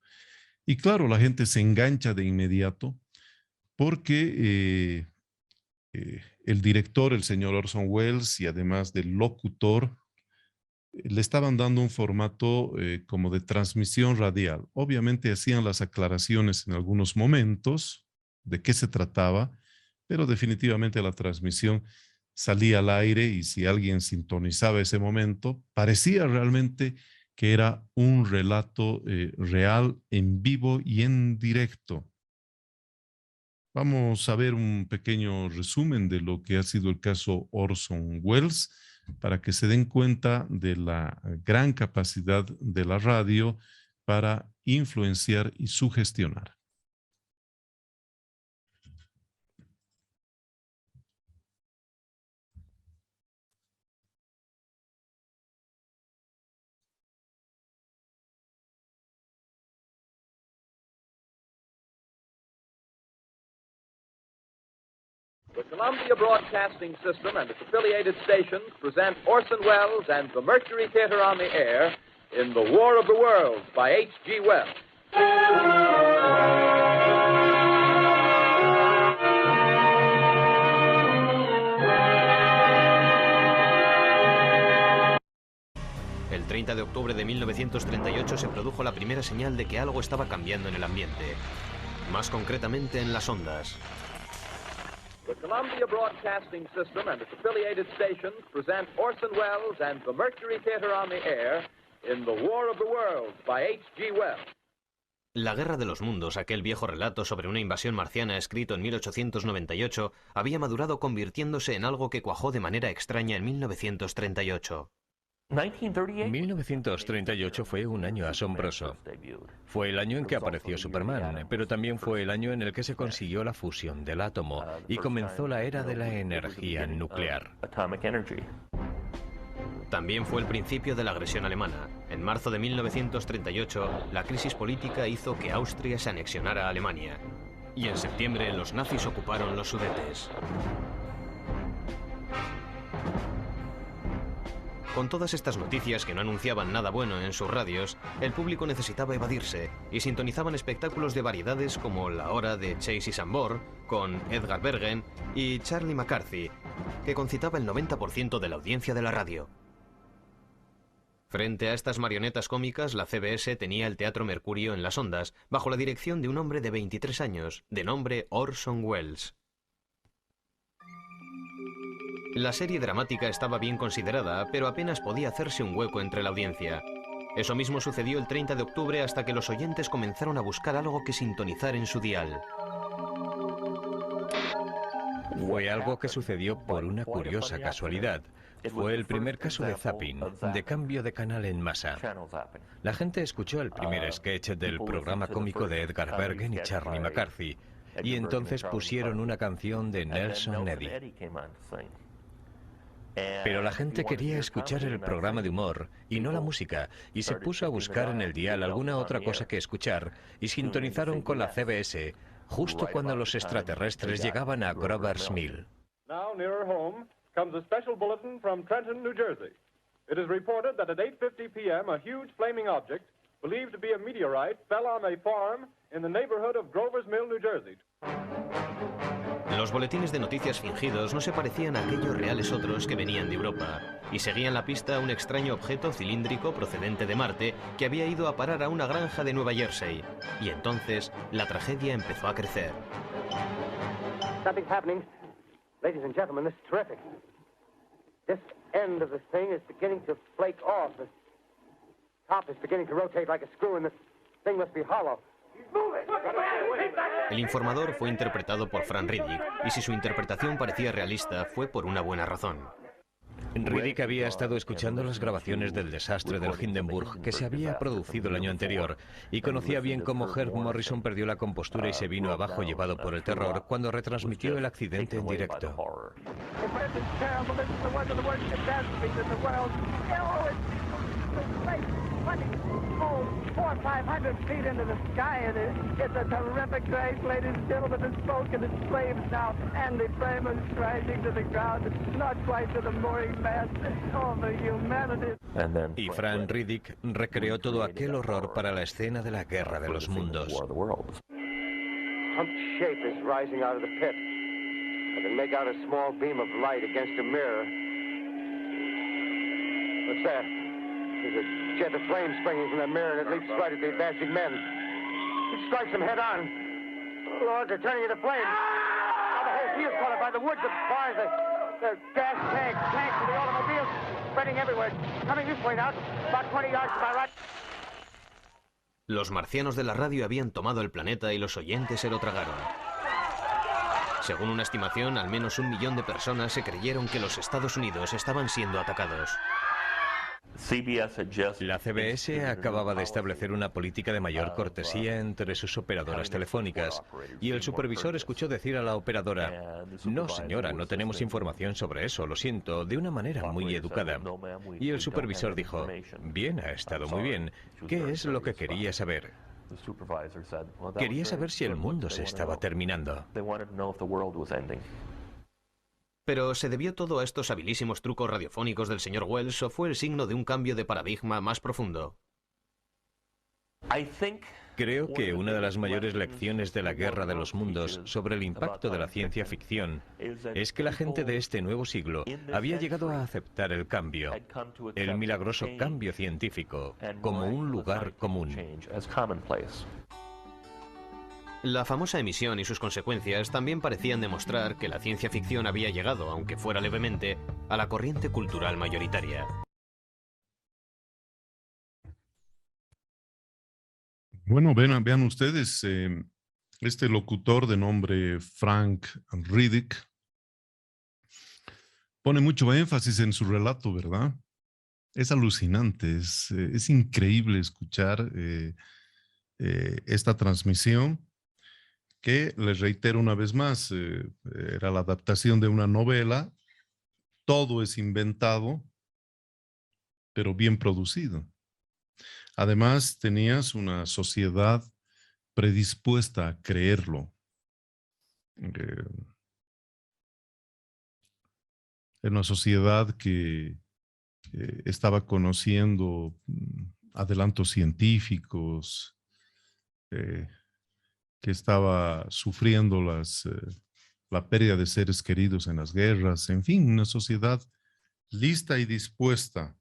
Y claro, la gente se engancha de inmediato porque el director, el señor Orson Welles, y además del locutor, le estaban dando un formato como de transmisión radial. Obviamente hacían las aclaraciones en algunos momentos de qué se trataba, pero definitivamente la transmisión salía al aire y si alguien sintonizaba ese momento, parecía realmente que era un relato real, en vivo y en directo. Vamos a ver un pequeño resumen de lo que ha sido el caso Orson Welles para que se den cuenta de la gran capacidad de la radio para influenciar y sugestionar.
The Columbia Broadcasting System and its affiliated stations present Orson Welles and the Mercury Theater on the Air in The War of the Worlds by H.G. Wells.
El 30 de octubre de 1938 se produjo la primera señal de que algo estaba cambiando en el ambiente, más concretamente en las ondas.
The Columbia Broadcasting System and its affiliated stations present Orson Welles and the Mercury Theater on the Air in The War of the Worlds by H.G. Wells.
La Guerra de los Mundos, aquel viejo relato sobre una invasión marciana escrito en 1898, había madurado convirtiéndose en algo que cuajó de manera extraña en 1938.
1938 fue un año asombroso. Fue el año en que apareció Superman, pero también fue el año en el que se consiguió la fusión del átomo y comenzó la era de la energía nuclear.
También fue el principio de la agresión alemana. En marzo de 1938, la crisis política hizo que Austria se anexionara a Alemania. Y en septiembre, los nazis ocuparon los Sudetes. Con todas estas noticias que no anunciaban nada bueno en sus radios, el público necesitaba evadirse y sintonizaban espectáculos de variedades como La Hora de Chase y Sambor, con Edgar Bergen y Charlie McCarthy, que concitaba el 90% de la audiencia de la radio. Frente a estas marionetas cómicas, la CBS tenía el Teatro Mercurio en las ondas, bajo la dirección de un hombre de 23 años, de nombre Orson Welles. La serie dramática estaba bien considerada, pero apenas podía hacerse un hueco entre la audiencia. Eso mismo sucedió el 30 de octubre hasta que los oyentes comenzaron a buscar algo que sintonizar en su dial.
Fue algo que sucedió por una curiosa casualidad. Fue el primer caso de zapping, de cambio de canal en masa. La gente escuchó el primer sketch del programa cómico de Edgar Bergen y Charlie McCarthy, y entonces pusieron una canción de Nelson Eddy. Pero la gente quería escuchar el programa de humor y no la música, y se puso a buscar en el dial alguna otra cosa que escuchar, y sintonizaron con la CBS, justo cuando los extraterrestres llegaban a Grover's Mill.
Now nearer home comes a special bulletin from Trenton, New Jersey. It is reported that at 8:50 p.m. a huge flaming object, believed to be a meteorite, fell on a farm in the neighborhood of Grover's Mill, New Jersey.
Los boletines de noticias fingidos no se parecían a aquellos reales otros que venían de Europa, y seguían la pista a un extraño objeto cilíndrico procedente de Marte que había ido a parar a una granja de Nueva Jersey. Y entonces la tragedia empezó a crecer.
Something's happening. Ladies and gentlemen, this is terrific. This end of this thing is beginning to flake off. The top is beginning to rotate like a screw, and this thing must be hollow.
El informador fue interpretado por Frank Riddick, y si su interpretación parecía realista, fue por una buena razón.
Riddick había estado escuchando las grabaciones del desastre del Hindenburg que se había producido el año anterior, y conocía bien cómo Herb Morrison perdió la compostura y se vino abajo llevado por el terror cuando retransmitió el accidente en directo. Y Frank Riddick recreó todo aquel horror para la escena de la Guerra de los Mundos.
Some shape is rising out of the pit. I can make out a small beam of light against a mirror. What's that? There's a jet of flame springing from the mirror, and it leaps right at the advancing men. It strikes them head on. Oh, Lord, they're turning into flames. Now the whole field's caught up by the woods, the bars, the gas tanks, tanks of the automobiles spreading everywhere. Coming this way now, about 20 yards to my right.
Los marcianos de la radio habían tomado el planeta y los oyentes se lo tragaron. Según una estimación, al menos 1 millón de personas se creyeron que los Estados Unidos estaban siendo atacados.
La CBS acababa de establecer una política de mayor cortesía entre sus operadoras telefónicas, y el supervisor escuchó decir a la operadora: "No, señora, no tenemos información sobre eso, lo siento", de una manera muy educada. Y el supervisor dijo: "Bien, ha estado muy bien. ¿Qué es lo que quería saber?". Quería saber si el mundo se estaba terminando.
Pero ¿se debió todo a estos habilísimos trucos radiofónicos del señor Wells o fue el signo de un cambio de paradigma más profundo?
Creo que una de las mayores lecciones de la Guerra de los Mundos sobre el impacto de la ciencia ficción es que la gente de este nuevo siglo había llegado a aceptar el cambio, el milagroso cambio científico, como un lugar común.
La famosa emisión y sus consecuencias también parecían demostrar que la ciencia ficción había llegado, aunque fuera levemente, a la corriente cultural mayoritaria.
Bueno, vean ustedes, este locutor de nombre Frank Riddick pone mucho énfasis en su relato, ¿verdad? Es alucinante, es increíble escuchar esta transmisión, que les reitero una vez más, era la adaptación de una novela, todo es inventado, pero bien producido. Además, tenías una sociedad predispuesta a creerlo. Era una sociedad que estaba conociendo adelantos científicos, que estaba sufriendo la pérdida de seres queridos en las guerras, en fin, una sociedad lista y dispuesta.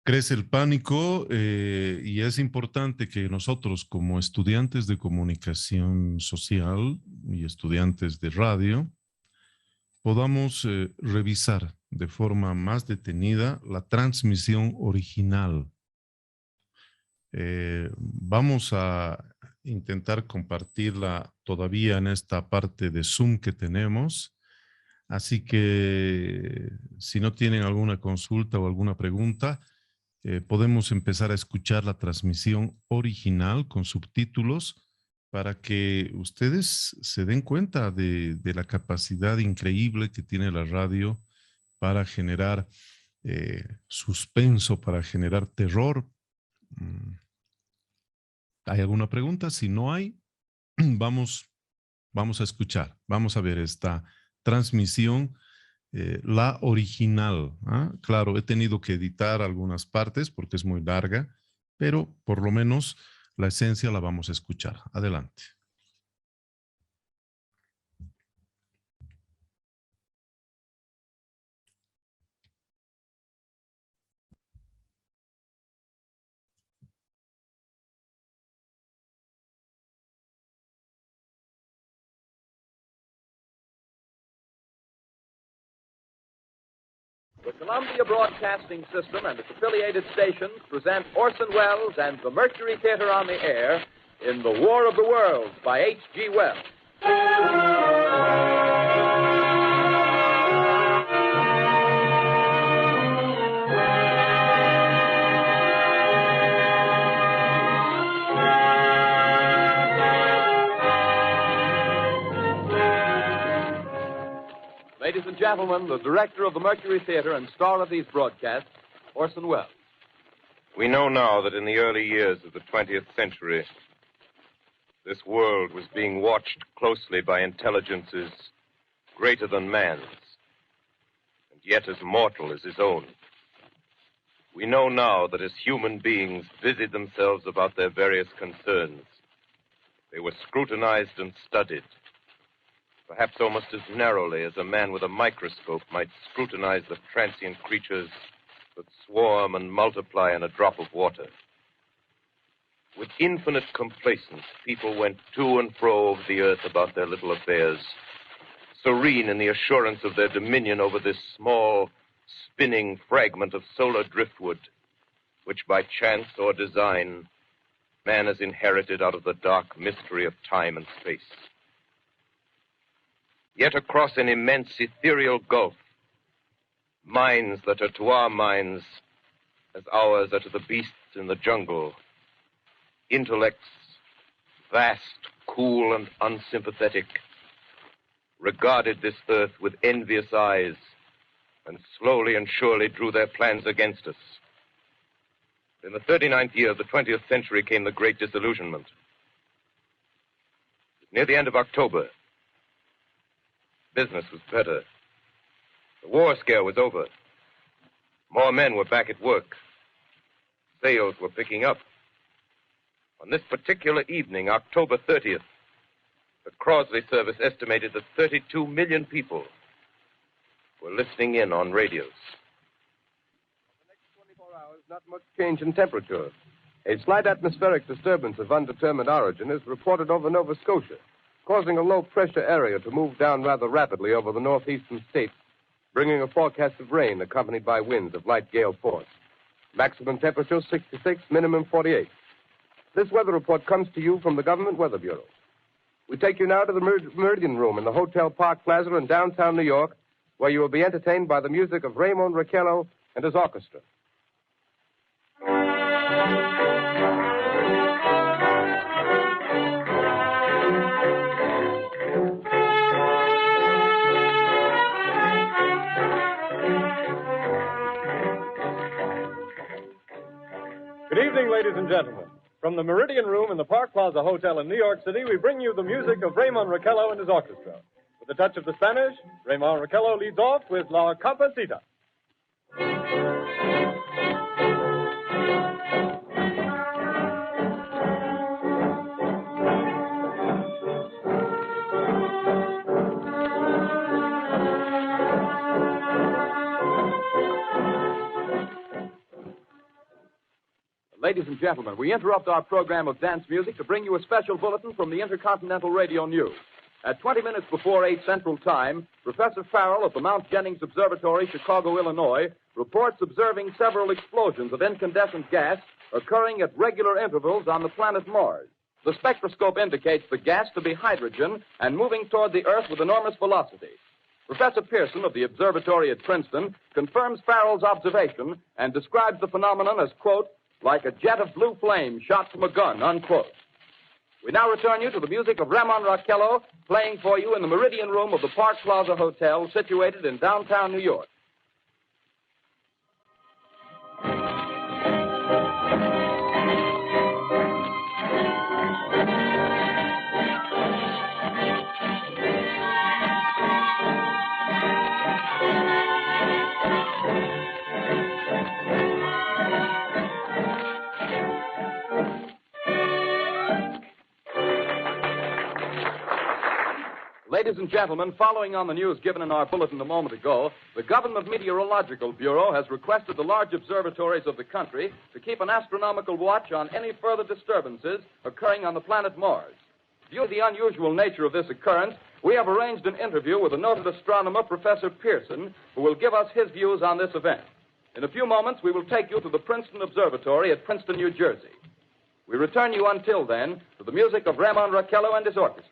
Crece el pánico y es importante que nosotros como estudiantes de comunicación social y estudiantes de radio podamos revisar de forma más detenida la transmisión original. Vamos a intentar compartirla todavía en esta parte de Zoom que tenemos. Así que si no tienen alguna consulta o alguna pregunta, podemos empezar a escuchar la transmisión original con subtítulos para que ustedes se den cuenta de la capacidad increíble que tiene la radio para generar suspenso, para generar terror. ¿Hay alguna pregunta? Si no hay, vamos a escuchar, vamos a ver esta transmisión, la original. Claro, he tenido que editar algunas partes porque es muy larga, pero por lo menos la esencia la vamos a escuchar. Adelante.
The Columbia Broadcasting System and its affiliated stations present Orson Welles and the Mercury Theater on the Air in The War of the Worlds by H.G. Wells. Ladies and gentlemen, the director of the Mercury Theater and star of these broadcasts, Orson Welles.
We know now that in the early years of the 20th century, this world was being watched closely by intelligences greater than man's, and yet as mortal as his own. We know now that as human beings busied themselves about their various concerns, they were scrutinized and studied, perhaps almost as narrowly as a man with a microscope might scrutinize the transient creatures that swarm and multiply in a drop of water. With infinite complacence, people went to and fro over the earth about their little affairs, serene in the assurance of their dominion over this small, spinning fragment of solar driftwood, which by chance or design, man has inherited out of the dark mystery of time and space. Yet across an immense ethereal gulf, minds that are to our minds as ours are to the beasts in the jungle, intellects, vast, cool, and unsympathetic, regarded this earth with envious eyes and slowly and surely drew their plans against us. In the 39th year of the 20th century came the Great Disillusionment. Near the end of October, business was better. The war scare was over. More men were back at work. Sales were picking up. On this particular evening, October 30th, the Crosley service estimated that 32 million people were listening in on radios.
For the next 24 hours, not much change in temperature. A slight atmospheric disturbance of undetermined origin is reported over Nova Scotia, causing a low-pressure area to move down rather rapidly over the northeastern states, bringing a forecast of rain accompanied by winds of light gale force. Maximum temperature 66, minimum 48. This weather report comes to you from the Government Weather Bureau. We take you now to the Meridian Room in the Hotel Park Plaza in downtown New York, where you will be entertained by the music of Raymond Raquello and his orchestra. Good evening, ladies and gentlemen. From the Meridian Room in the Park Plaza Hotel in New York City, we bring you the music of Raymond Raquello and his orchestra. With a touch of the Spanish, Raymond Raquello leads off with La Campesita.
Ladies and gentlemen, we interrupt our program of dance music to bring you a special bulletin from the Intercontinental Radio News. At 20 minutes before 8 Central Time, Professor Farrell of the Mount Jennings Observatory, Chicago, Illinois, reports observing several explosions of incandescent gas occurring at regular intervals on the planet Mars. The spectroscope indicates the gas to be hydrogen and moving toward the Earth with enormous velocity. Professor Pearson of the observatory at Princeton confirms Farrell's observation and describes the phenomenon as, quote, like a jet of blue flame shot from a gun, unquote. We now return you to the music of Ramon Raquello, playing for you in the Meridian Room of the Park Plaza Hotel, situated in downtown New York. Ladies and gentlemen, following on the news given in our bulletin a moment ago, the Government Meteorological Bureau has requested the large observatories of the country to keep an astronomical watch on any further disturbances occurring on the planet Mars. Due to the unusual nature of this occurrence, we have arranged an interview with the noted astronomer, Professor Pearson, who will give us his views on this event. In a few moments, we will take you to the Princeton Observatory at Princeton, New Jersey. We return you until then to the music of Ramon Raquello and his orchestra.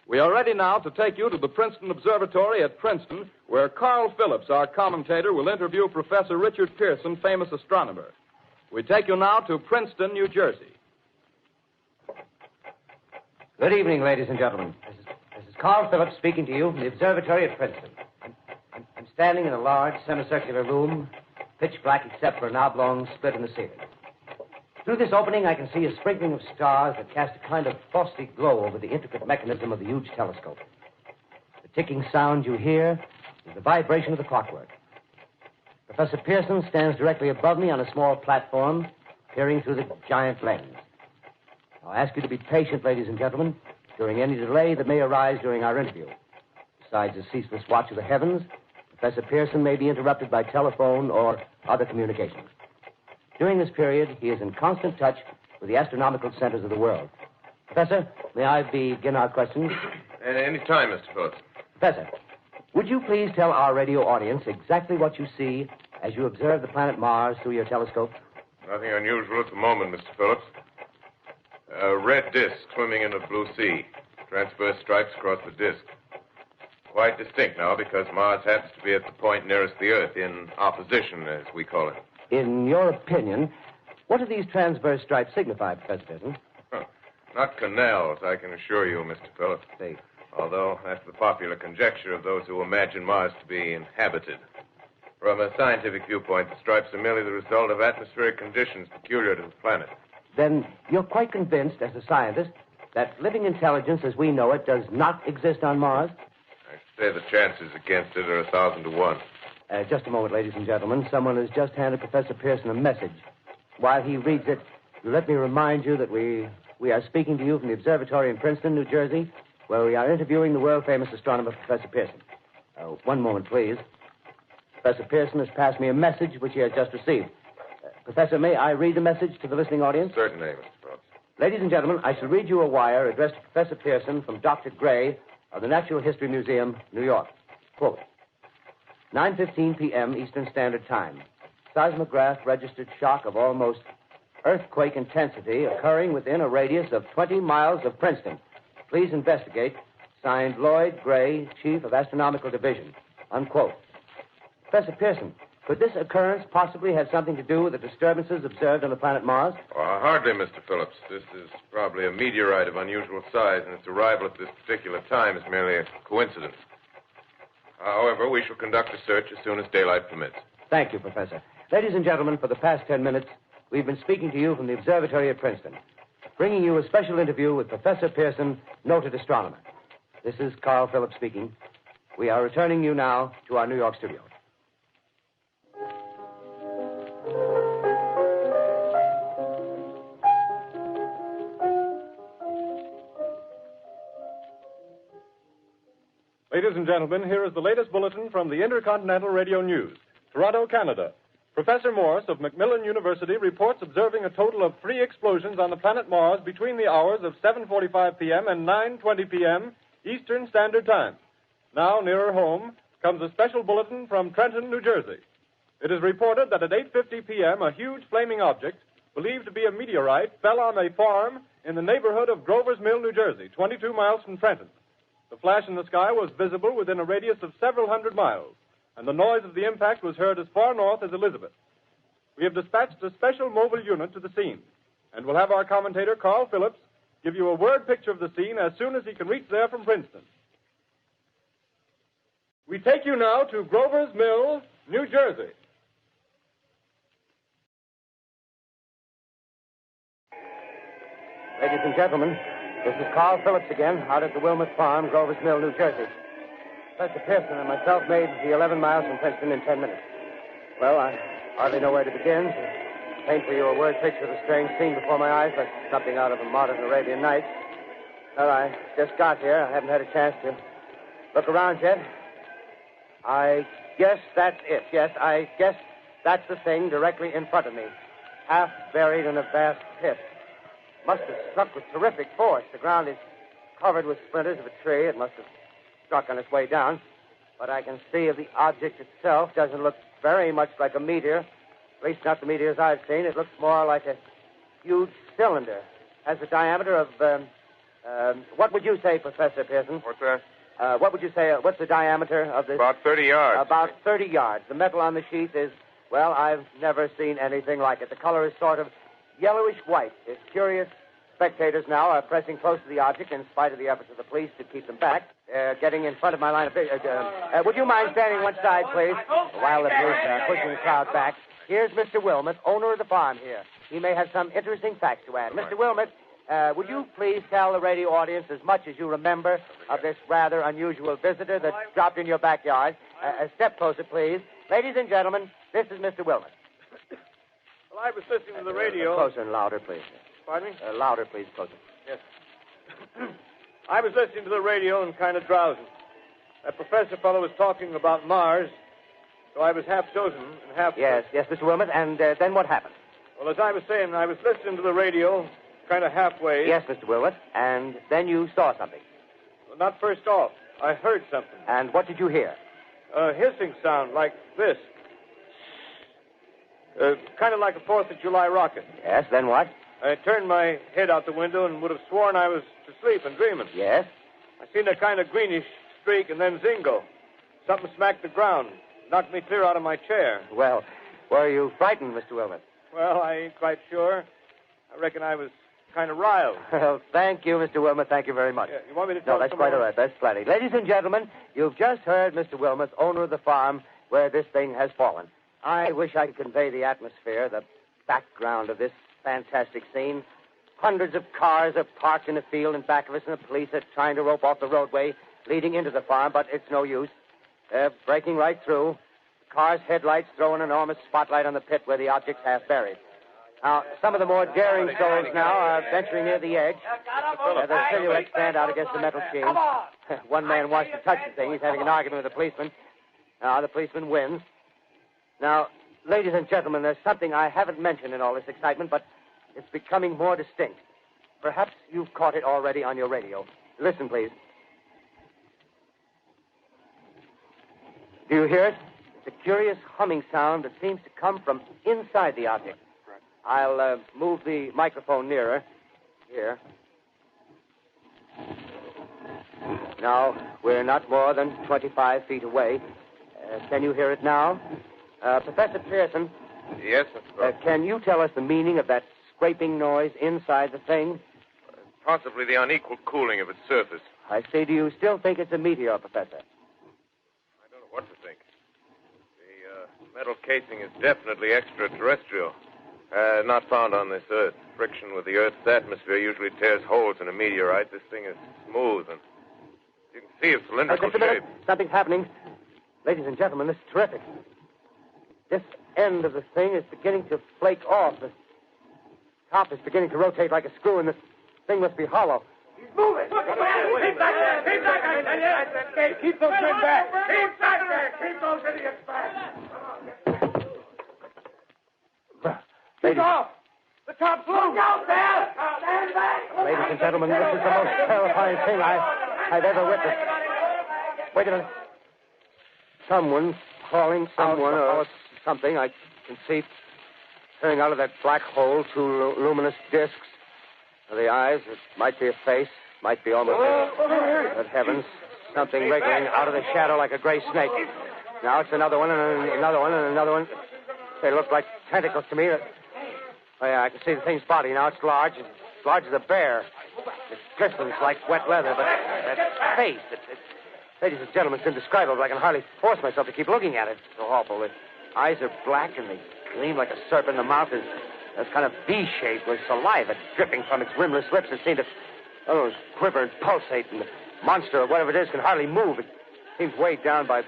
We are ready now to take you to the Princeton Observatory at Princeton, where Carl Phillips, our commentator, will interview Professor Richard Pearson, famous astronomer. We take you now to Princeton, New Jersey.
Good evening, ladies and gentlemen. This is Carl Phillips speaking to you from the observatory at Princeton. I'm standing in a large semicircular room, pitch black except for an oblong split in the ceiling. Through this opening, I can see a sprinkling of stars that cast a kind of frosty glow over the intricate mechanism of the huge telescope. The ticking sound you hear is the vibration of the clockwork. Professor Pearson stands directly above me on a small platform, peering through the giant lens. I'll ask you to be patient, ladies and gentlemen, during any delay that may arise during our interview. Besides the ceaseless watch of the heavens, Professor Pearson may be interrupted by telephone or other communications. During this period, he is in constant touch with the astronomical centers of the world. Professor, may I begin our questions?
Any time, Mr. Phillips.
Professor, would you please tell our radio audience exactly what you see as you observe the planet Mars through your telescope?
Nothing unusual at the moment, Mr. Phillips. A red disk swimming in a blue sea. Transverse stripes across the disk. Quite distinct now because Mars happens to be at the point nearest the Earth, in opposition, as we call it.
In your opinion, what do these transverse stripes signify, Professor Pearson?
Not canals, I can assure you, Mr. Phillips. Although that's the popular conjecture of those who imagine Mars to be inhabited. From a scientific viewpoint, the stripes are merely the result of atmospheric conditions peculiar to the planet.
Then you're quite convinced, as a scientist, that living intelligence as we know it does not exist on Mars?
I'd say the chances against it are 1,000 to 1.
Just a moment, ladies and gentlemen. Someone has just handed Professor Pearson a message. While he reads it, let me remind you that we are speaking to you from the observatory in Princeton, New Jersey, where we are interviewing the world-famous astronomer, Professor Pearson. One moment, please. Professor Pearson has passed me a message which he has just received. Professor, may I read the message to the listening audience?
Certainly, Mr. Phillips.
Ladies and gentlemen, I shall read you a wire addressed to Professor Pearson from Dr. Gray of the Natural History Museum, New York. Quote, 9:15 p.m. Eastern Standard Time. Seismograph registered shock of almost earthquake intensity occurring within a radius of 20 miles of Princeton. Please investigate. Signed, Lloyd Gray, Chief of Astronomical Division. Unquote. Professor Pearson, could this occurrence possibly have something to do with the disturbances observed on the planet Mars?
Hardly, Mr. Phillips. This is probably a meteorite of unusual size, and its arrival at this particular time is merely a coincidence. However, we shall conduct a search as soon as daylight permits.
Thank you, Professor. Ladies and gentlemen, for the past 10 minutes, we've been speaking to you from the observatory at Princeton, bringing you a special interview with Professor Pearson, noted astronomer. This is Carl Phillips speaking. We are returning you now to our New York studio.
Ladies and gentlemen, here is the latest bulletin from the Intercontinental Radio News. Toronto, Canada. Professor Morse of Macmillan University reports observing a total of 3 explosions on the planet Mars between the hours of 7:45 p.m. and 9:20 p.m. Eastern Standard Time. Now, nearer home, comes a special bulletin from Trenton, New Jersey. It is reported that at 8:50 p.m., a huge flaming object, believed to be a meteorite, fell on a farm in the neighborhood of Grover's Mill, New Jersey, 22 miles from Trenton. The flash in the sky was visible within a radius of several hundred miles, and the noise of the impact was heard as far north as Elizabeth. We have dispatched a special mobile unit to the scene, and we'll have our commentator, Carl Phillips, give you a word picture of the scene as soon as he can reach there from Princeton. We take you now to Grover's Mill, New Jersey.
Ladies and gentlemen, this is Carl Phillips again, out at the Wilmot Farm, Grover's Mill, New Jersey. Professor Pearson and myself made the 11 miles from Princeton in 10 minutes. Well, I hardly know where to begin. To paint for you a word picture of the strange scene before my eyes, like something out of a modern Arabian Nights. Well, I just got here. I haven't had a chance to look around yet. I guess that's it. Yes, I guess that's the thing directly in front of me, half buried in a vast pit. Must have struck with terrific force. The ground is covered with splinters of a tree. It must have struck on its way down. But I can see the object itself doesn't look very much like a meteor. At least not the meteors I've seen. It looks more like a huge cylinder. Has a diameter of, what would you say, Professor Pearson?
What's that?
What would you say, what's the diameter of this?
About 30 yards.
About 30 yards. The metal on the sheath is, well, I've never seen anything like it. The color is sort of yellowish white. It's curious. Spectators now are pressing close to the object in spite of the efforts of the police to keep them back. Getting in front of my line of vision. Would you mind standing one side, please? While the police are pushing the crowd back. Here's Mr. Wilmot, owner of the farm here. He may have some interesting facts to add. Mr. Wilmot, would you please tell the radio audience as much as you remember of this rather unusual visitor that dropped in your backyard? A step closer, please. Ladies and gentlemen, this is Mr. Wilmot.
Well, I was listening to the radio.
Closer and louder, please.
Pardon me?
Louder, please, closer.
Yes. I was listening to the radio and kind of drowsing. That professor fellow was talking about Mars, so I was half chosen and half...
Yes, Mr. Wilmot, and then what happened?
Well, as I was saying, I was listening to the radio kind of halfway.
Yes, Mr. Wilmot, and then you saw something.
Well, not first off. I heard something.
And what did you hear?
A hissing sound like this. Kind of like a 4th of July rocket.
Yes, then what?
I turned my head out the window and would have sworn I was to sleep and dreaming.
Yes?
I seen a kind of greenish streak and then zingo. Something smacked the ground, knocked me clear out of my chair.
Well, were you frightened, Mr. Wilmot?
Well, I ain't quite sure. I reckon I was kind of riled.
Well, thank you, Mr. Wilmot. Thank you very much.
Yeah, you want me to
No,
talk
that's
some
quite
more?
all right. That's plenty. Ladies and gentlemen, you've just heard Mr. Wilmot, owner of the farm where this thing has fallen. I wish I could convey the atmosphere, the background of this fantastic scene. Hundreds of cars are parked in a field in back of us, and the police are trying to rope off the roadway leading into the farm, but it's no use. They're breaking right through. The car's headlights throw an enormous spotlight on the pit where the object's half buried. Now, some of the more daring souls now are venturing near the edge. Their silhouettes stand out against the metal sheen. One man wants to touch the thing. He's having an argument with the policeman. Now, the policeman wins. Now, ladies and gentlemen, there's something I haven't mentioned in all this excitement, but it's becoming more distinct. Perhaps you've caught it already on your radio. Listen, please. Do you hear it? It's a curious humming sound that seems to come from inside the object. I'll move the microphone nearer. Here. Now, we're not more than 25 feet away. Can you hear it now? Professor Pearson.
Yes, Mr. Crow.
Can you tell us the meaning of that scraping noise inside the thing?
Possibly the unequal cooling of its surface.
I say, do you still think it's a meteor, Professor?
I don't know what to think. The metal casing is definitely extraterrestrial. Not found on this Earth. Friction with the Earth's atmosphere usually tears holes in a meteorite. This thing is smooth, and you can see its cylindrical
Just a minute.
shape.
Something's happening. Ladies and gentlemen, this is terrific. This end of the thing is beginning to flake off. The top is beginning to rotate like a screw, and this thing must be hollow.
He's moving. Keep back there. Keep back there. Keep those men back. Keep back there. Keep those idiots back. Ladies,
off! The top's loose! Look out there! Stand back!
ladies and gentlemen, this is the most terrifying thing I've ever witnessed. Wait a minute. Someone calling someone or something. I can see turning out of that black hole two luminous discs. The eyes, it might be a face, might be almost Good heavens, something wriggling out of the shadow like a gray snake. Now it's another one and another one and another one. They look like tentacles to me. Oh, yeah, I can see the thing's body. Now it's large as a bear. It glistens like wet leather, but that face, ladies and gentlemen, it's indescribable. I can hardly force myself to keep looking at it. It's so awful. The eyes are black and they gleam like a serpent. The mouth is kind of V-shaped with saliva dripping from its rimless lips that seem to quiver and pulsate. And the monster, or whatever it is, can hardly move. It seems weighed down by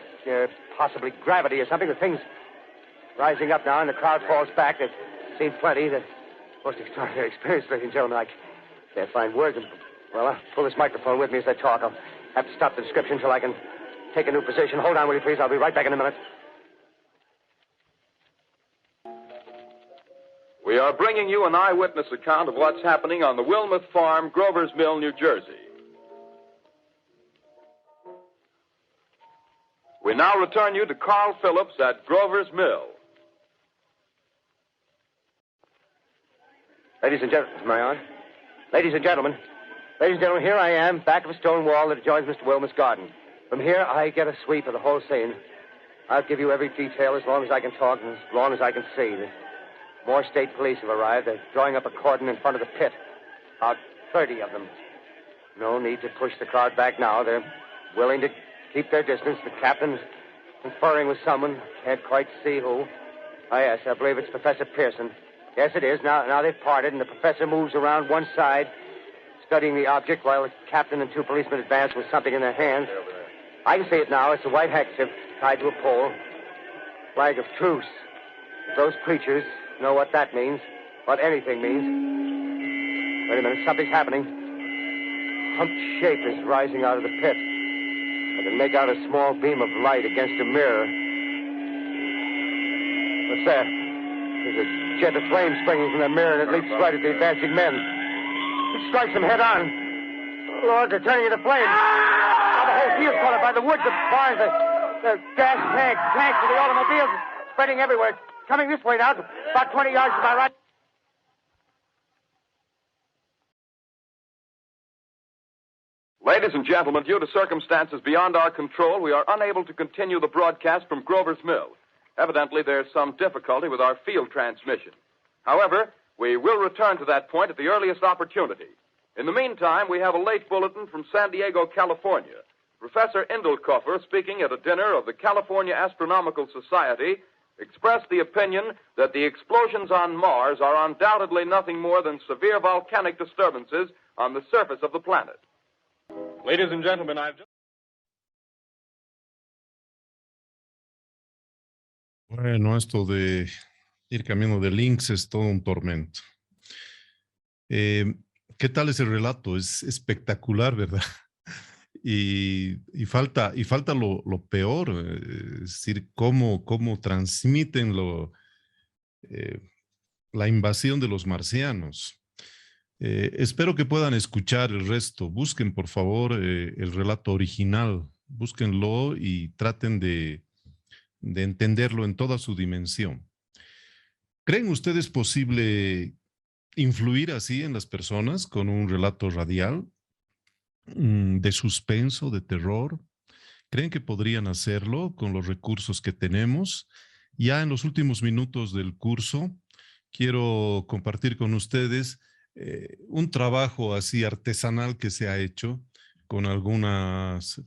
possibly gravity or something. The thing's rising up now, and the crowd falls back. They've seen plenty. The most extraordinary experience, ladies and gentlemen. I can't find words. Well, I'll pull this microphone with me as I talk. I'll have to stop the description until I can take a new position. Hold on, will you, please? I'll be right back in a minute.
We are bringing you an eyewitness account of what's happening on the Wilmuth Farm, Grover's Mill, New Jersey. We now return you to Carl Phillips at Grover's Mill.
Ladies and gentlemen, am I on? Ladies and gentlemen, here I am, back of a stone wall that adjoins Mr. Wilmuth's garden. From here, I get a sweep of the whole scene. I'll give you every detail as long as I can talk and as long as I can see. More state police have arrived. They're drawing up a cordon in front of the pit. About 30 of them. No need to push the crowd back now. They're willing to keep their distance. The captain's conferring with someone. Can't quite see who. Oh, yes, I believe it's Professor Pearson. Yes, it is. Now they've parted, and the professor moves around one side, studying the object while the captain and two policemen advance with something in their hands. I can see it now. It's a white handkerchief tied to a pole. Flag of truce. If those creatures know what that means, what anything means. Wait a minute, something's happening. Humped shape is rising out of the pit. I can make out a small beam of light against a mirror. What's that? There's a jet of flame springing from the mirror, and it leaps right at the advancing men. It strikes them head on. Lord, they're turning into flames. Now the whole field's caught up by the woods, the barns, the gas tanks of the automobiles spreading everywhere. Coming this way now, about 20 yards to my right.
Ladies and gentlemen, due to circumstances beyond our control, we are unable to continue the broadcast from Grover's Mill. Evidently, there's some difficulty with our field transmission. However, we will return to that point at the earliest opportunity. In the meantime, we have a late bulletin from San Diego, California. Professor Indelkoffer, speaking at a dinner of the California Astronomical Society, expressed the opinion that the explosions on Mars are undoubtedly nothing more than severe volcanic disturbances on the surface of the planet.
Ladies and gentlemen,
Bueno, esto de ir cambiando de links es todo un tormento. ¿Qué tal ese relato? Es espectacular, ¿verdad? Y falta lo peor, es decir, cómo transmiten la invasión de los marcianos. Espero que puedan escuchar el resto. Busquen, por favor, el relato original. Búsquenlo y traten de entenderlo en toda su dimensión. ¿Creen ustedes posible influir así en las personas con un relato radial? De suspenso, de terror. ¿Creen que podrían hacerlo con los recursos que tenemos? Ya en los últimos minutos del curso, quiero compartir con ustedes un trabajo así artesanal que se ha hecho con algunos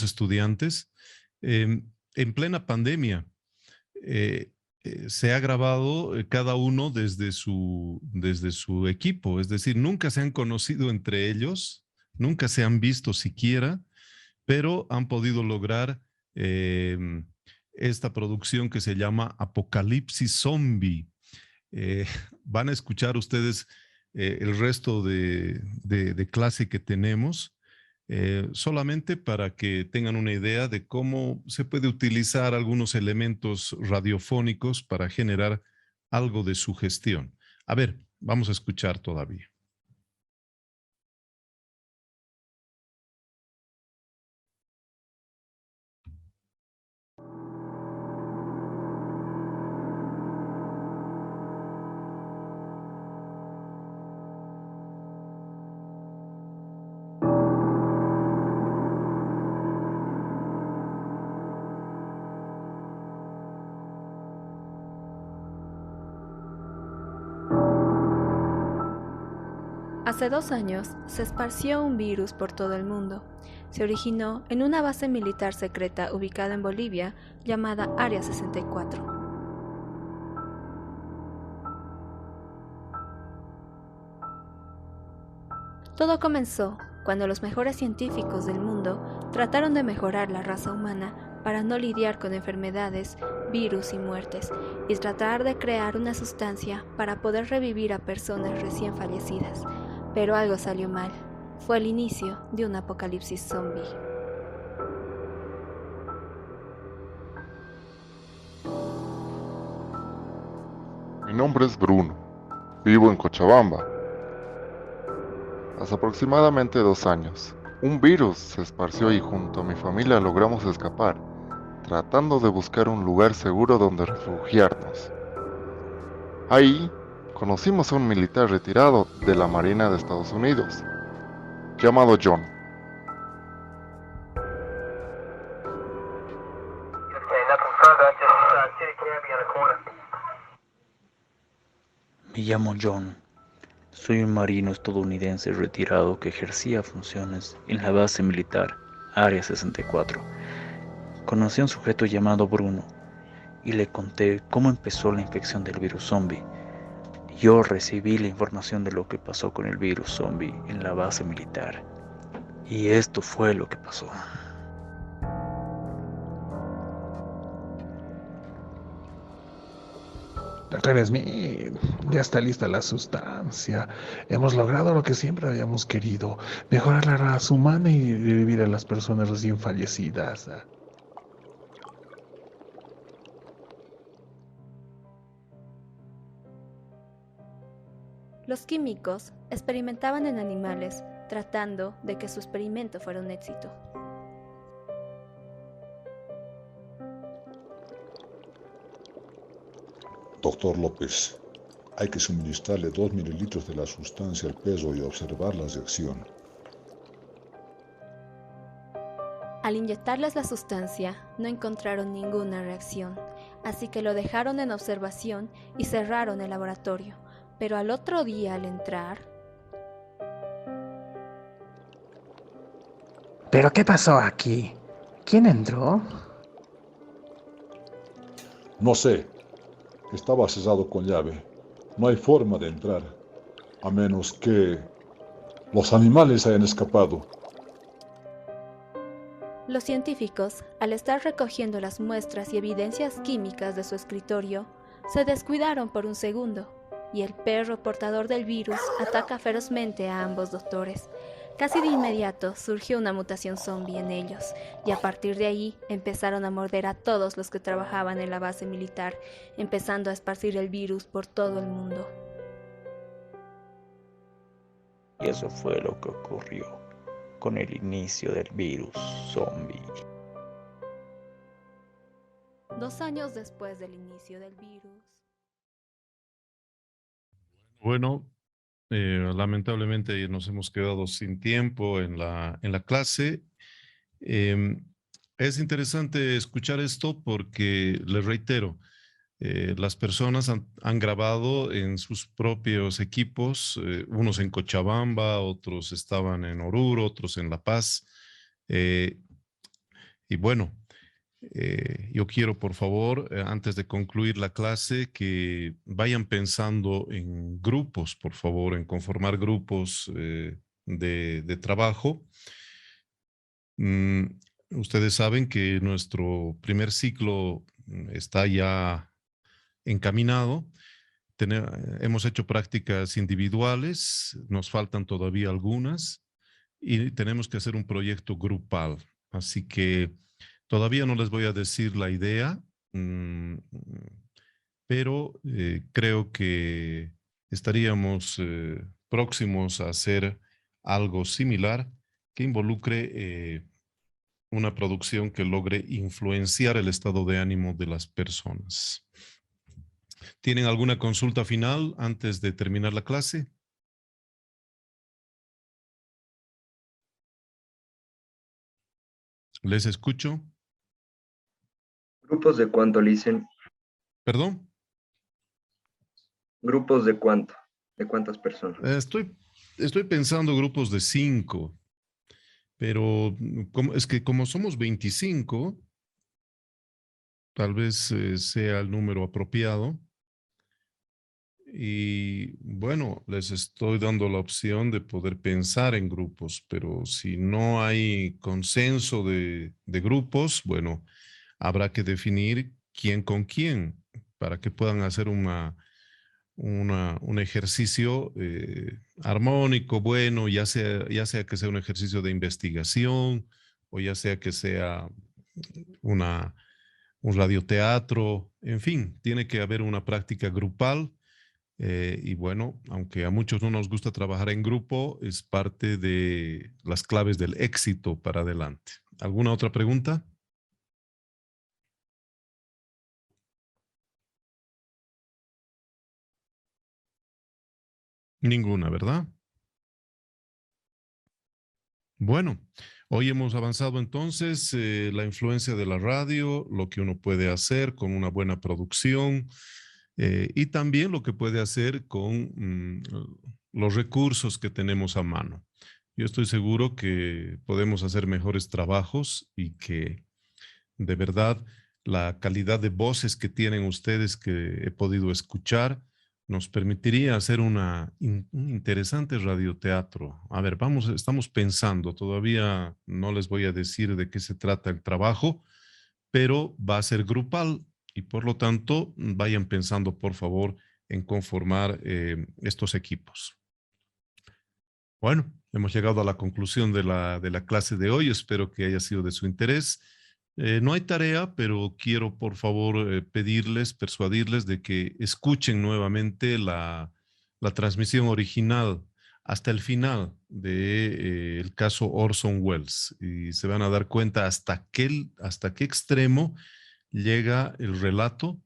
estudiantes en plena pandemia. Se ha grabado cada uno desde su equipo, es decir, nunca se han conocido entre ellos, nunca se han visto siquiera, pero han podido lograr esta producción que se llama Apocalipsis Zombie. Van a escuchar ustedes el resto de clase que tenemos, solamente para que tengan una idea de cómo se puede utilizar algunos elementos radiofónicos para generar algo de sugestión. A ver, vamos a escuchar todavía.
Hace 2 años se esparció un virus por todo el mundo. Se originó en una base militar secreta ubicada en Bolivia llamada Área 64. Todo comenzó cuando los mejores científicos del mundo trataron de mejorar la raza humana para no lidiar con enfermedades, virus y muertes, y tratar de crear una sustancia para poder revivir a personas recién fallecidas. Pero algo salió mal. Fue el inicio de un apocalipsis zombie.
Mi nombre es Bruno. Vivo en Cochabamba. Hace aproximadamente 2 años, un virus se esparció y junto a mi familia logramos escapar, tratando de buscar un lugar seguro donde refugiarnos. Ahí conocimos a un militar retirado de la Marina de Estados Unidos, llamado John.
Me llamo John. Soy un marino estadounidense retirado que ejercía funciones en la base militar Área 64. Conocí a un sujeto llamado Bruno y le conté cómo empezó la infección del virus zombie. Yo recibí la información de lo que pasó con el virus zombie en la base militar. Y esto fue lo que pasó.
Dr. Smith, ya está lista la sustancia. Hemos logrado lo que siempre habíamos querido, mejorar la raza humana y revivir a las personas recién fallecidas.
Los químicos experimentaban en animales, tratando de que su experimento fuera un éxito.
Doctor López, hay que suministrarle 2 mililitros de la sustancia al perro y observar la reacción.
Al inyectarles la sustancia, no encontraron ninguna reacción, así que lo dejaron en observación y cerraron el laboratorio. Pero al otro día, al entrar...
¿Pero qué pasó aquí? ¿Quién entró?
No sé. Estaba cerrado con llave. No hay forma de entrar, a menos que los animales hayan escapado.
Los científicos, al estar recogiendo las muestras y evidencias químicas de su escritorio, se descuidaron por un segundo, y el perro portador del virus ataca ferozmente a ambos doctores. Casi de inmediato surgió una mutación zombie en ellos, y a partir de ahí empezaron a morder a todos los que trabajaban en la base militar, empezando a esparcir el virus por todo el mundo.
Y eso fue lo que ocurrió con el inicio del virus zombie.
2 años después del inicio del virus.
Bueno, lamentablemente nos hemos quedado sin tiempo en la clase. Es interesante escuchar esto porque, les reitero, las personas han grabado en sus propios equipos, unos en Cochabamba, otros estaban en Oruro, otros en La Paz. Y bueno, yo quiero, por favor, antes de concluir la clase, que vayan pensando en grupos, por favor, en conformar grupos de trabajo. Ustedes saben que nuestro primer ciclo está ya encaminado. Hemos hecho prácticas individuales, nos faltan todavía algunas y tenemos que hacer un proyecto grupal. Así que todavía no les voy a decir la idea. pero creo que estaríamos próximos a hacer algo similar que involucre una producción que logre influenciar el estado de ánimo de las personas. ¿Tienen alguna consulta final antes de terminar la clase? ¿Les escucho?
¿Grupos de cuánto, Licen?
¿Perdón?
¿Grupos de cuánto? ¿De cuántas personas?
Estoy pensando grupos de 5, pero como somos 25, tal vez sea el número apropiado. Y bueno, les estoy dando la opción de poder pensar en grupos, pero si no hay consenso de grupos, bueno, habrá que definir quién con quién para que puedan hacer un ejercicio armónico, bueno, ya sea que sea un ejercicio de investigación o ya sea que sea un radioteatro, en fin, tiene que haber una práctica grupal. Y bueno, aunque a muchos no nos gusta trabajar en grupo, es parte de las claves del éxito para adelante. ¿Alguna otra pregunta? Ninguna, ¿verdad? Bueno, hoy hemos avanzado entonces la influencia de la radio, lo que uno puede hacer con una buena producción, y también lo que puede hacer con los recursos que tenemos a mano. Yo estoy seguro que podemos hacer mejores trabajos y que de verdad la calidad de voces que tienen ustedes que he podido escuchar nos permitiría hacer un interesante radioteatro. A ver, estamos pensando, todavía no les voy a decir de qué se trata el trabajo, pero va a ser grupal. Y por lo tanto, vayan pensando, por favor, en conformar estos equipos. Bueno, hemos llegado a la conclusión de la clase de hoy. Espero que haya sido de su interés. No hay tarea, pero quiero, por favor, persuadirles de que escuchen nuevamente la transmisión original hasta el final del caso Orson Welles. Y se van a dar cuenta hasta qué extremo llega el relato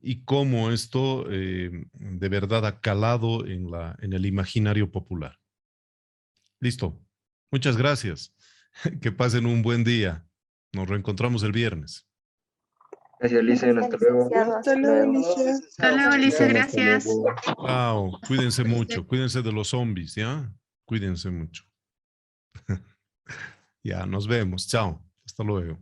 y cómo esto de verdad ha calado en el imaginario popular. Listo. Muchas gracias. Que pasen un buen día. Nos reencontramos el viernes.
Gracias, Licen. Hasta luego.
Hasta luego, Alicia.
Hasta luego, Alicia. Gracias.
Chao. Cuídense mucho. Cuídense de los zombies, ¿ya? Cuídense mucho. Ya, nos vemos. Chao. Hasta luego.